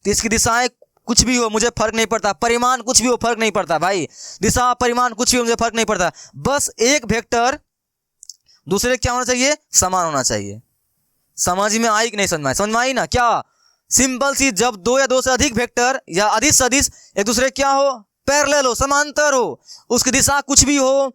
तो इसकी दिशाएं कुछ भी हो मुझे फर्क नहीं पड़ता, परिमाण कुछ भी हो फर्क नहीं पड़ता भाई, दिशा परिमाण कुछ भी हो मुझे फर्क नहीं पड़ता, बस एक वेक्टर दूसरे क्या होना चाहिए? समान होना चाहिए। समझ में आई कि नहीं? समझ में आई? समझ में आई ना? क्या सिंपल सी, जब दो या दो से अधिक वेक्टर या अधिक सदिश एक दूसरे क्या हो? पैरेलल हो, समांतर हो, उसकी दिशा कुछ भी हो,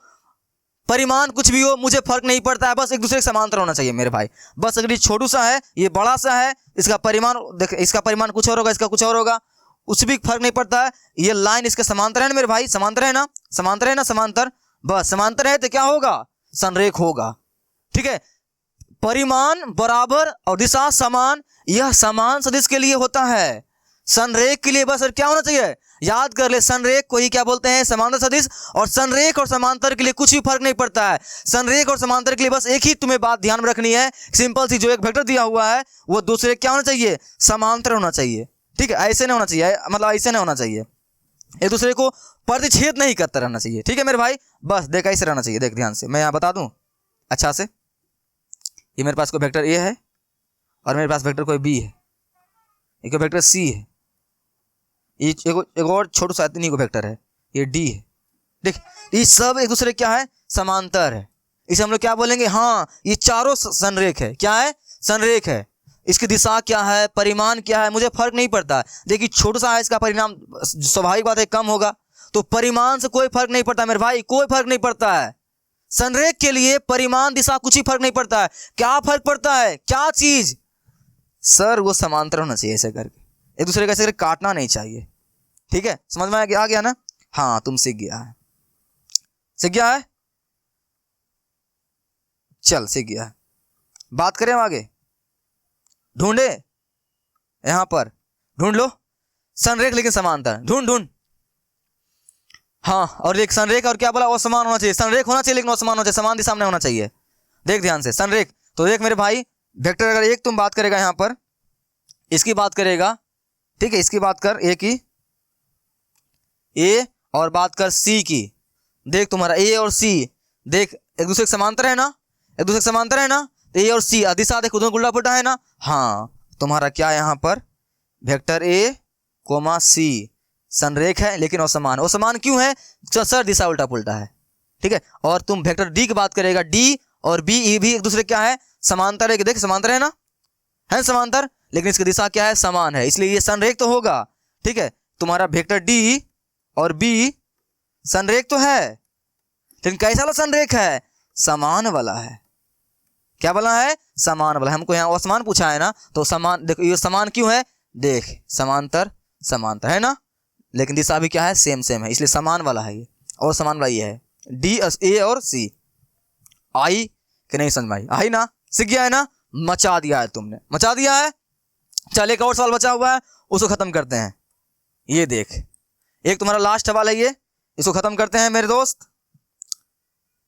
परिमाण कुछ भी हो, मुझे फर्क नहीं पड़ता है, बस एक दूसरे के समांतर होना चाहिए मेरे भाई। बस अगर ये छोटू सा है, ये बड़ा सा है, इसका परिमाण देख, इसका परिमाण कुछ और होगा, इसका कुछ और होगा, उस भी फर्क नहीं पड़ता है। ये लाइन इसके समांतर है ना मेरे भाई, समांतर है ना, समांतर है ना, समांतर, बस समांतर है तो क्या होगा? संरेख होगा, ठीक है। परिमाण बराबर और दिशा समान, यह समान सदिश के लिए होता है। संरेख के लिए बस क्या होना चाहिए? याद कर ले, संरेख को ही क्या बोलते हैं? समांतर सदिश। और संरेख और समांतर के लिए कुछ भी फर्क नहीं पड़ता है। संरेख और समांतर के लिए बस एक ही तुम्हें बात ध्यान में रखनी है, सिंपल सी, जो एक वेक्टर दिया हुआ है वो दूसरे क्या होना चाहिए? समांतर होना चाहिए, ठीक है। ऐसे नहीं होना चाहिए, मतलब ऐसे नहीं होना चाहिए, एक दूसरे को प्रतिच्छेद नहीं करता रहना चाहिए, ठीक है मेरे भाई। बस देख ऐसे रहना चाहिए, देख ध्यान से, मैं यहाँ बता दूं अच्छा से। ये मेरे पास कोई वेक्टर ए है और मेरे पास वेक्टर कोई बी है, एक वेक्टर सी है, एक और छोटा सा इतनी को वेक्टर है, ये डी है। देख ये सब एक दूसरे क्या है? समांतर है। इसे हम लोग क्या बोलेंगे? हाँ, ये चारों संरेख है। क्या है? संरेख है। इसकी दिशा क्या है, परिमाण क्या है, मुझे फर्क नहीं पड़ता। देखिए छोटा सा है, इसका परिणाम स्वाभाविक बात है कम होगा, तो परिमाण से कोई फर्क नहीं पड़ता मेरे भाई, कोई फर्क नहीं पड़ता है। संरेख के लिए परिमाण दिशा कुछ ही फर्क नहीं पड़ता है। क्या फर्क पड़ता है? क्या चीज? सर वो समांतर होना चाहिए, ऐसे करके एक दूसरे का ऐसे करके काटना नहीं चाहिए, ठीक है। समझ में आ गया ना? हाँ तुम सीख गया है, सीख गया है, चल सीख गया है। बात करें हम आगे, ढूंढे यहां पर, ढूंढ लो संरेख लेकिन समांतर, ढूंढ। हाँ, और एक संरेख और क्या बोला? असमान होना चाहिए। संरेख होना चाहिए लेकिन असमान होना चाहिए, समान दिशा में होना चाहिए। देख ध्यान से, संरेख तो देख मेरे भाई, वेक्टर अगर एक तुम बात करेगा यहां पर, इसकी बात करेगा, ठीक है, इसकी बात कर ए की, ए और बात कर सी की। देख तुम्हारा ए और सी देख एक दूसरे के समांतर है ना, एक दूसरे के समांतर है ना, तो ए और सी दिशा देख उधर उल्टा पुल्टा है ना। हाँ तुम्हारा क्या यहाँ पर वेक्टर ए कोमा सी संरेख है लेकिन असमान। असमान क्यों है? सर दिशा उल्टा पुल्टा है, ठीक है। और तुम वेक्टर डी की बात करेगा, डी और बी ये भी एक दूसरे क्या है? समांतर है। देख समांतर है ना, है समांतर, लेकिन इसकी दिशा क्या है? समान है, इसलिए ये संरेख तो होगा, ठीक है। तुम्हारा वेक्टर डी और बी संरेख तो है, लेकिन कैसा वाला संरेख है? समान वाला है। क्या वाला है? समान वाला। हमको यहाँ असमान पूछा है ना, तो समान देखो, ये समान क्यों है? देख समांतर समांतर है ना, लेकिन दिशा भी क्या है? सेम है, इसलिए समान वाला है ये, और समान वाला ये है डी ए और सी। आई कि नहीं समझ में आई? आई ना, सीख गया है ना, मचा दिया है तुमने, मचा दिया है। चल एक और सवाल बचा हुआ है, उसको खत्म करते हैं। ये देख एक तुम्हारा लास्ट सवाल है ये, इसको खत्म करते हैं मेरे दोस्त।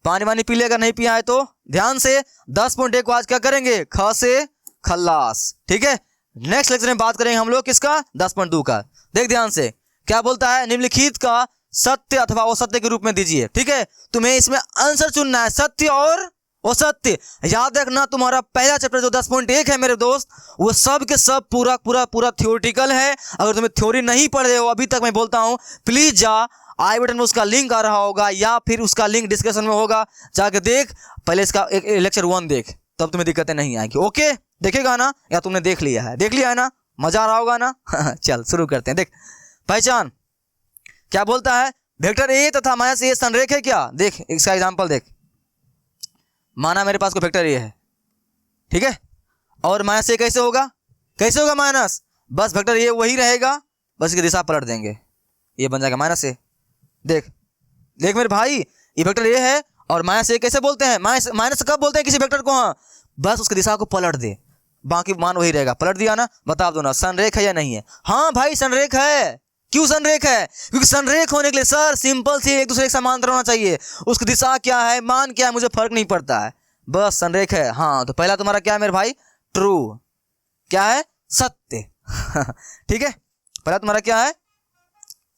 पानी वानी पी ले, अगर नहीं पिया है तो ध्यान से। 10.1 को आज क्या करेंगे? ख से खल्लास, ठीक है। नेक्स्ट लेक्चर में बात करेंगे हम लोग किसका? 10.2 का। देख ध्यान से क्या बोलता है, निम्नलिखित का सत्य अथवा असत्य के रूप में दीजिए, ठीक है। तुम्हें इसमें आंसर चुनना है, सत्य और असत्य। याद रखना तुम्हारा पहला चैप्टर जो 10.1 है मेरे दोस्त, वो सब के सब पूरा पूरा पूरा थ्योरेटिकल है। अगर तुम्हें थ्योरी नहीं पढ़े हो अभी तक, मैं बोलता हूं प्लीज जा, आई बटन में उसका लिंक आ रहा होगा या फिर उसका लिंक डिस्क्रिप्शन में होगा, जाके देख। पहले इसका एक लेक्चर 1 देख, तब तुम्हें दिक्कतें नहीं आएगी। ओके, देखेगा ना, या तुमने देख लिया है? देख लिया है ना, मजा आ रहा होगा ना। चल शुरू करते हैं। देख पहचान। क्या बोलता है, वेक्टर ए तथा माइनस ए संरेख है क्या। देख इसका एग्जांपल देख, माना मेरे पास कोई वेक्टर ए है, ठीक है, और माइनस ए कैसे होगा, कैसे होगा माइनस, बस वेक्टर ए वही रहेगा, बस इसकी दिशा पलट देंगे, ये बन जाएगा माइनस ए। देख देख मेरे भाई, ये वेक्टर ए है और माइनस ए कैसे बोलते हैं, माइनस कब बोलते हैं किसी वेक्टर को, हाँ बस उसकी दिशा को पलट दे, बाकी मान वही रहेगा। पलट दिया ना, बता दो ना संरेख है या नहीं है। हाँ भाई संरेख है। क्यों संरेख है, क्योंकि संरेख होने के लिए सर सिंपल सी एक दूसरे के समांतर होना चाहिए, उसकी दिशा क्या है, मान क्या है, मुझे फर्क नहीं पड़ता है, बस संरेख है। हाँ तो पहला तुम्हारा क्या है मेरे भाई, ट्रू, क्या है, सत्य ठीक है, पहला तुम्हारा क्या है,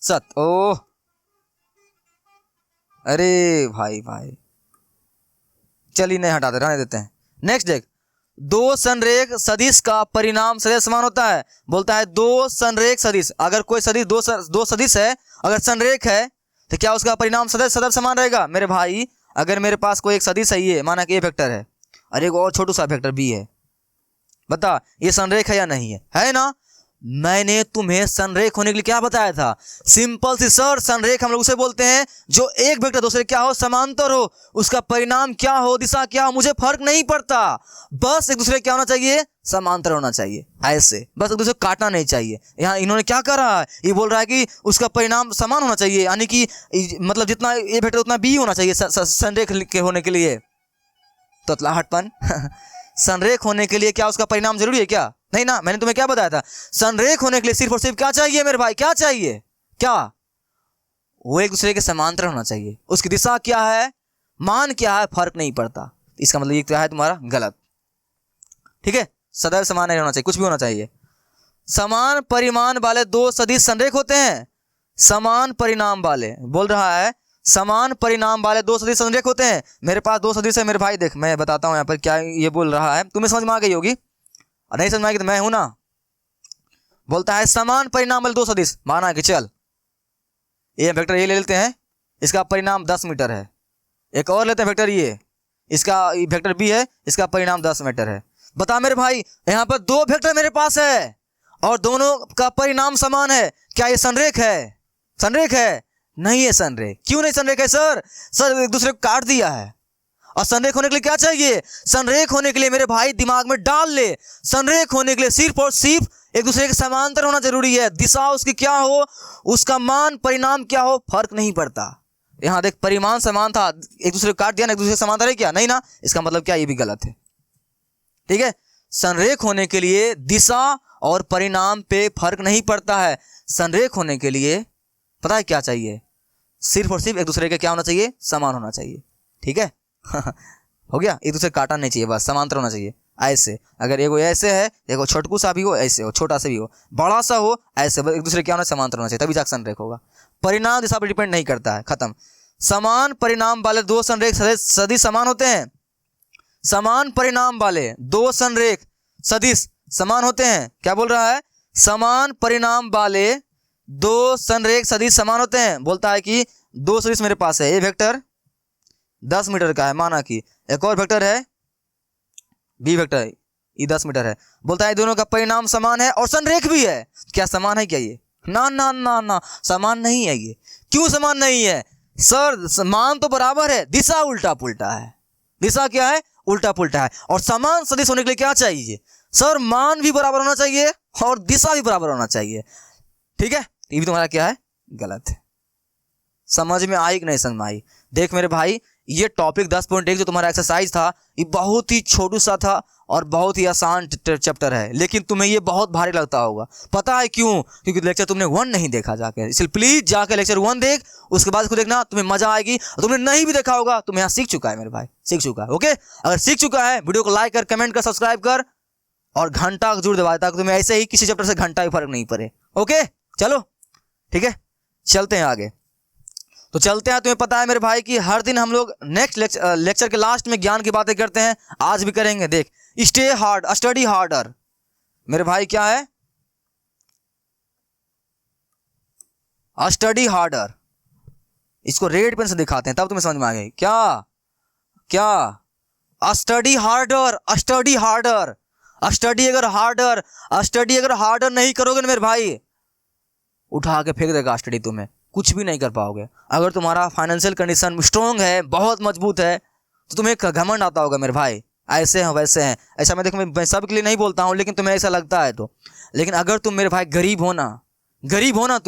सत्य। ओह अरे भाई भाई, चलिए नहीं हटाते, रहने देते हैं। नेक्स्ट देख, दो संरेख सदिश का परिणाम सदैव समान होता है। बोलता है दो संरेख सदिश, अगर कोई सदिश दो सदिश है, अगर संरेख है तो क्या उसका परिणाम सदैव समान रहेगा। मेरे भाई अगर मेरे पास कोई एक सदिश है, ये माना कि ए वेक्टर है और एक और छोटू सा वेक्टर बी है, बता ये संरेख है या नहीं है ना। मैंने तुम्हें संरेख होने के लिए क्या बताया था, सिंपल सी सर, संरेख हम लोग उसे बोलते हैं जो एक वेक्टर दूसरे क्या हो, समांतर हो, उसका परिणाम क्या हो, दिशा क्या हो, मुझे फर्क नहीं पड़ता, बस एक दूसरे क्या होना चाहिए, समांतर होना चाहिए, ऐसे बस एक दूसरे को काटना नहीं चाहिए। यहाँ इन्होंने क्या कर रहा है, ये बोल रहा है कि उसका परिणाम समान होना चाहिए, यानी कि मतलब जितना ए वेक्टर उतना बी होना चाहिए संरेख के होने के लिए। तो हटपन संरेख होने के लिए क्या उसका परिणाम जरूरी है क्या, नहीं ना। मैंने तुम्हें क्या बताया था, संरेख होने के लिए सिर्फ और सिर्फ क्या चाहिए मेरे भाई, क्या चाहिए, क्या, वो एक दूसरे के समांतर होना चाहिए, उसकी दिशा क्या है, मान क्या है, फर्क नहीं पड़ता। इसका मतलब ये क्या है तुम्हारा गलत, ठीक है, सदैव समान नहीं होना चाहिए, कुछ भी होना चाहिए। समान परिमाण वाले दो सदिश संरेख होते हैं, समान परिणाम वाले बोल रहा है, समान परिणाम वाले दो सदिश संरेख होते हैं। मेरे पास दो सदिश है मेरे भाई, देख मैं बताता हूं यहाँ पर क्या ये बोल रहा है, तुम्हें समझ में आ गई होगी, नहीं समझ में आएगी तो मैं हूं ना। बोलता है समान परिणाम वाले दो सदिश, माना कि चल ये वेक्टर ये ले लेते हैं, इसका परिणाम 10 मीटर है, एक और लेते हैं वेक्टर ये, इसका वेक्टर बी है, इसका परिणाम 10 मीटर है। बता मेरे भाई यहाँ पर दो वेक्टर मेरे पास है और दोनों का परिणाम समान है, क्या ये संरेख है, संरेख है, नहीं है संरेख। क्यों नहीं संरेख है सर, सर एक दूसरे को काट दिया है। और संरेख होने के लिए क्या चाहिए, संरेख होने के लिए मेरे भाई दिमाग में डाल ले, संरेख होने के लिए सिर्फ और सिर्फ एक दूसरे के समांतर होना जरूरी है, दिशा उसकी क्या हो, उसका मान परिणाम क्या हो, फर्क नहीं पड़ता। यहाँ देख परिमाण समान था, एक दूसरे को काट दिया ना, एक दूसरे के समांतर है क्या, नहीं ना, इसका मतलब क्या, ये भी गलत है, ठीक है। संरेख होने के लिए दिशा और परिणाम पे फर्क नहीं पड़ता है, संरेख होने के लिए पता है क्या चाहिए, सिर्फ और सिर्फ एक दूसरे के क्या होना चाहिए, समान होना चाहिए, ठीक है हो गया, एक दूसरे काटना नहीं चाहिए, बस समांतर होना चाहिए। ऐसे अगर एगो ऐसे है, एगो छोटकू सा भी हो, ऐसे हो, छोटा सा भी हो, बड़ा सा हो, ऐसे एक दूसरे क्या होना, समांतर होना चाहिए, तभी जाकर संरेख होगा। परिणाम दिशा पर डिपेंड नहीं करता है, खत्म। समान परिणाम वाले दो संरेख सदिश समान होते हैं, समान परिणाम वाले दो संरेख सदिश समान होते हैं। क्या बोल रहा है, समान परिणाम वाले दो संरेख सदिश समान होते हैं। बोलता है कि दो सदिश मेरे पास है, ये वेक्टर 10 मीटर का है, माना कि एक और वेक्टर है बी वेक्टर, ये 10 मीटर है। बोलता है दोनों का परिणाम समान है और संरेख भी है। क्या समान है क्या ये, ना ना ना ना, समान नहीं है ये। क्यों समान नहीं है सर, मान तो बराबर है, दिशा उल्टा पुल्टा है, दिशा क्या है, उल्टा पुल्टा है। और समान सदिश होने के लिए क्या चाहिए सर, मान भी बराबर होना चाहिए और दिशा भी बराबर होना चाहिए, ठीक है। ये भी तुम्हारा क्या है, गलत है। समझ में आई कि नहीं समझ में आई। देख मेरे भाई ये टॉपिक 10.1 जो तुम्हारा एक्सरसाइज था, ये बहुत ही छोटू सा था और बहुत ही आसान चैप्टर है, लेकिन तुम्हें ये बहुत भारी लगता होगा। पता है क्यों, क्योंकि लेक्चर तुमने 1 नहीं देखा जाके, इसलिए प्लीज जाके लेक्चर 1 देख, उसके बाद इसको देखना, तुम्हें मजा आएगी। तुमने नहीं भी देखा होगा, तुम यहाँ सीख चुका है मेरे भाई, सीख चुका है। ओके, अगर सीख चुका है वीडियो को लाइक कर, कमेंट कर, सब्सक्राइब कर और घंटा जरूर दबा, ताकि तुम्हें ऐसे ही किसी चैप्टर से घंटा भी फर्क नहीं पड़े। ओके चलो ठीक है, चलते हैं आगे। तो चलते हैं, तुम्हें पता है मेरे भाई कि हर दिन हम लोग नेक्स्ट लेक्चर के लास्ट में ज्ञान की बातें करते हैं, आज भी करेंगे। देख स्टे हार्ड, स्टडी हार्डर, मेरे भाई क्या है, स्टडी हार्डर। इसको रेड पेन से दिखाते हैं तब तुम्हें समझ में आ गई क्या, क्या study harder, study harder, study अगर हार्डर नहीं करोगे ना मेरे भाई, उठा के फेंक देगा स्टडी तुम्हें, कुछ भी नहीं कर पाओगे। अगर तुम्हारा फाइनेंशियल कंडीशन स्ट्रॉन्ग है, बहुत मजबूत है, तो तुम्हें एक घमंड आता होगा मेरे भाई ऐसे हैं वैसे हैं। ऐसा मैं देखो मैं सबके लिए नहीं बोलता हूँ, लेकिन तुम्हें ऐसा लगता है तो। लेकिन अगर तुम मेरे भाई गरीब हो ना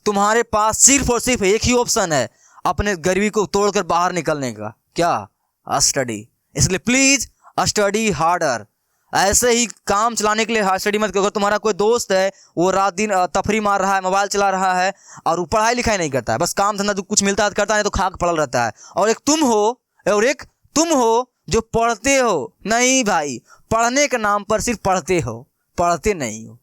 तुम्हारे पास सिर्फ और सिर्फ एक ही ऑप्शन है अपने गरीबी को तोड़कर बाहर निकलने का, क्या? स्टडी। इसलिए प्लीज स्टडी हार्डर। ऐसे ही काम चलाने के लिए हार्ड स्टडी मत करो। अगर तुम्हारा कोई दोस्त है वो रात दिन तफरी मार रहा है, मोबाइल चला रहा है और वो पढ़ाई लिखाई नहीं करता है, बस काम धंधा जो कुछ मिलता है करता है, तो खाक पड़ल रहता है, और एक तुम हो जो पढ़ते हो। नहीं भाई, पढ़ने के नाम पर सिर्फ पढ़ते हो, पढ़ते नहीं हो।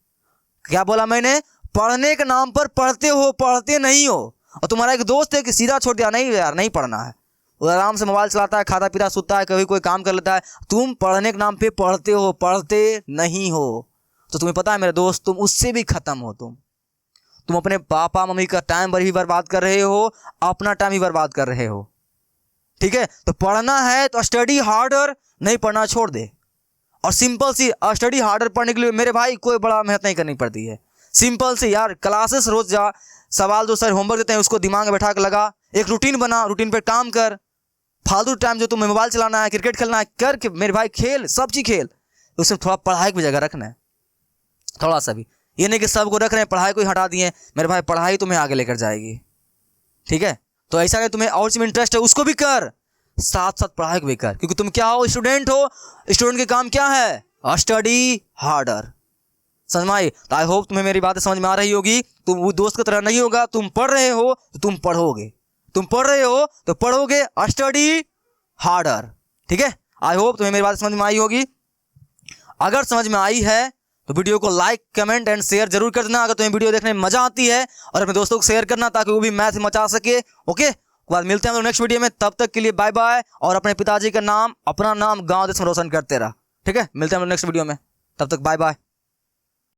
क्या बोला मैंने? पढ़ने के नाम पर पढ़ते हो, पढ़ते नहीं हो। और तुम्हारा एक दोस्त है कि सीधा छोड़ दिया, नहीं यार नहीं पढ़ना है, वो आराम से मोबाइल चलाता है, खाता पीता सोता है, कभी कोई काम कर लेता है। तुम पढ़ने के नाम पे पढ़ते हो, पढ़ते नहीं हो। तो तुम्हें पता है मेरे दोस्त, तुम उससे भी खत्म हो। तुम अपने पापा मम्मी का टाइम भी बर्बाद कर रहे हो, अपना टाइम भी बर्बाद कर रहे हो। ठीक है, तो पढ़ना है तो स्टडी हार्डर, नहीं पढ़ना छोड़ दे। और सिंपल सी स्टडी हार्डर पढ़ने के लिए मेरे भाई कोई बड़ा मेहनत नहीं करनी पड़ती है। सिंपल सी यार, क्लासेस रोज जा, सवाल जो सर होमवर्क देते हैं उसको दिमाग में बैठा कर लगा, एक रूटीन बना, रूटीन पे काम कर। फालतू टाइम जो तुम्हें मोबाइल चलाना है, क्रिकेट खेलना है, करके मेरे भाई खेल, सब चीज खेल, उसमें थोड़ा पढ़ाई की जगह रखना है, थोड़ा सा भी। ये नहीं कि सबको रख रहे हैं, पढ़ाई को ही हटा दिए। मेरे भाई पढ़ाई तुम्हें आगे लेकर जाएगी। ठीक है, तो ऐसा नहीं, तुम्हें और चीज इंटरेस्ट है उसको भी कर, साथ साथ पढ़ाई को भी कर, क्योंकि तुम क्या हो? स्टूडेंट हो। स्टूडेंट के काम क्या है? Study harder. समझ में आई? तो आई होप तुम्हें मेरी बातें समझ में आ रही होगी। तुम वो दोस्त की तरह नहीं होगा, तुम पढ़ रहे हो तो तुम पढ़ोगे, तुम पढ़ रहे हो तो पढ़ोगे, स्टडी हार्डर। ठीक है, आई होप तुम्हें मेरी बात समझ में आई होगी। अगर समझ में आई है तो वीडियो को लाइक कमेंट एंड शेयर जरूर कर देना। अगर तुम्हें वीडियो देखने में मजा आती है, और अपने दोस्तों को शेयर करना ताकि वो भी मैथ मचा सके। ओके, बाद मिलते हैं हम लोग नेक्स्ट वीडियो में। तब तक के लिए बाय बाय, और अपने पिताजी का नाम, अपना नाम, गांव देश में रोशन करते रहा। ठीक है, मिलते हैं हम लोग नेक्स्ट वीडियो में, तब तक बाय बाय।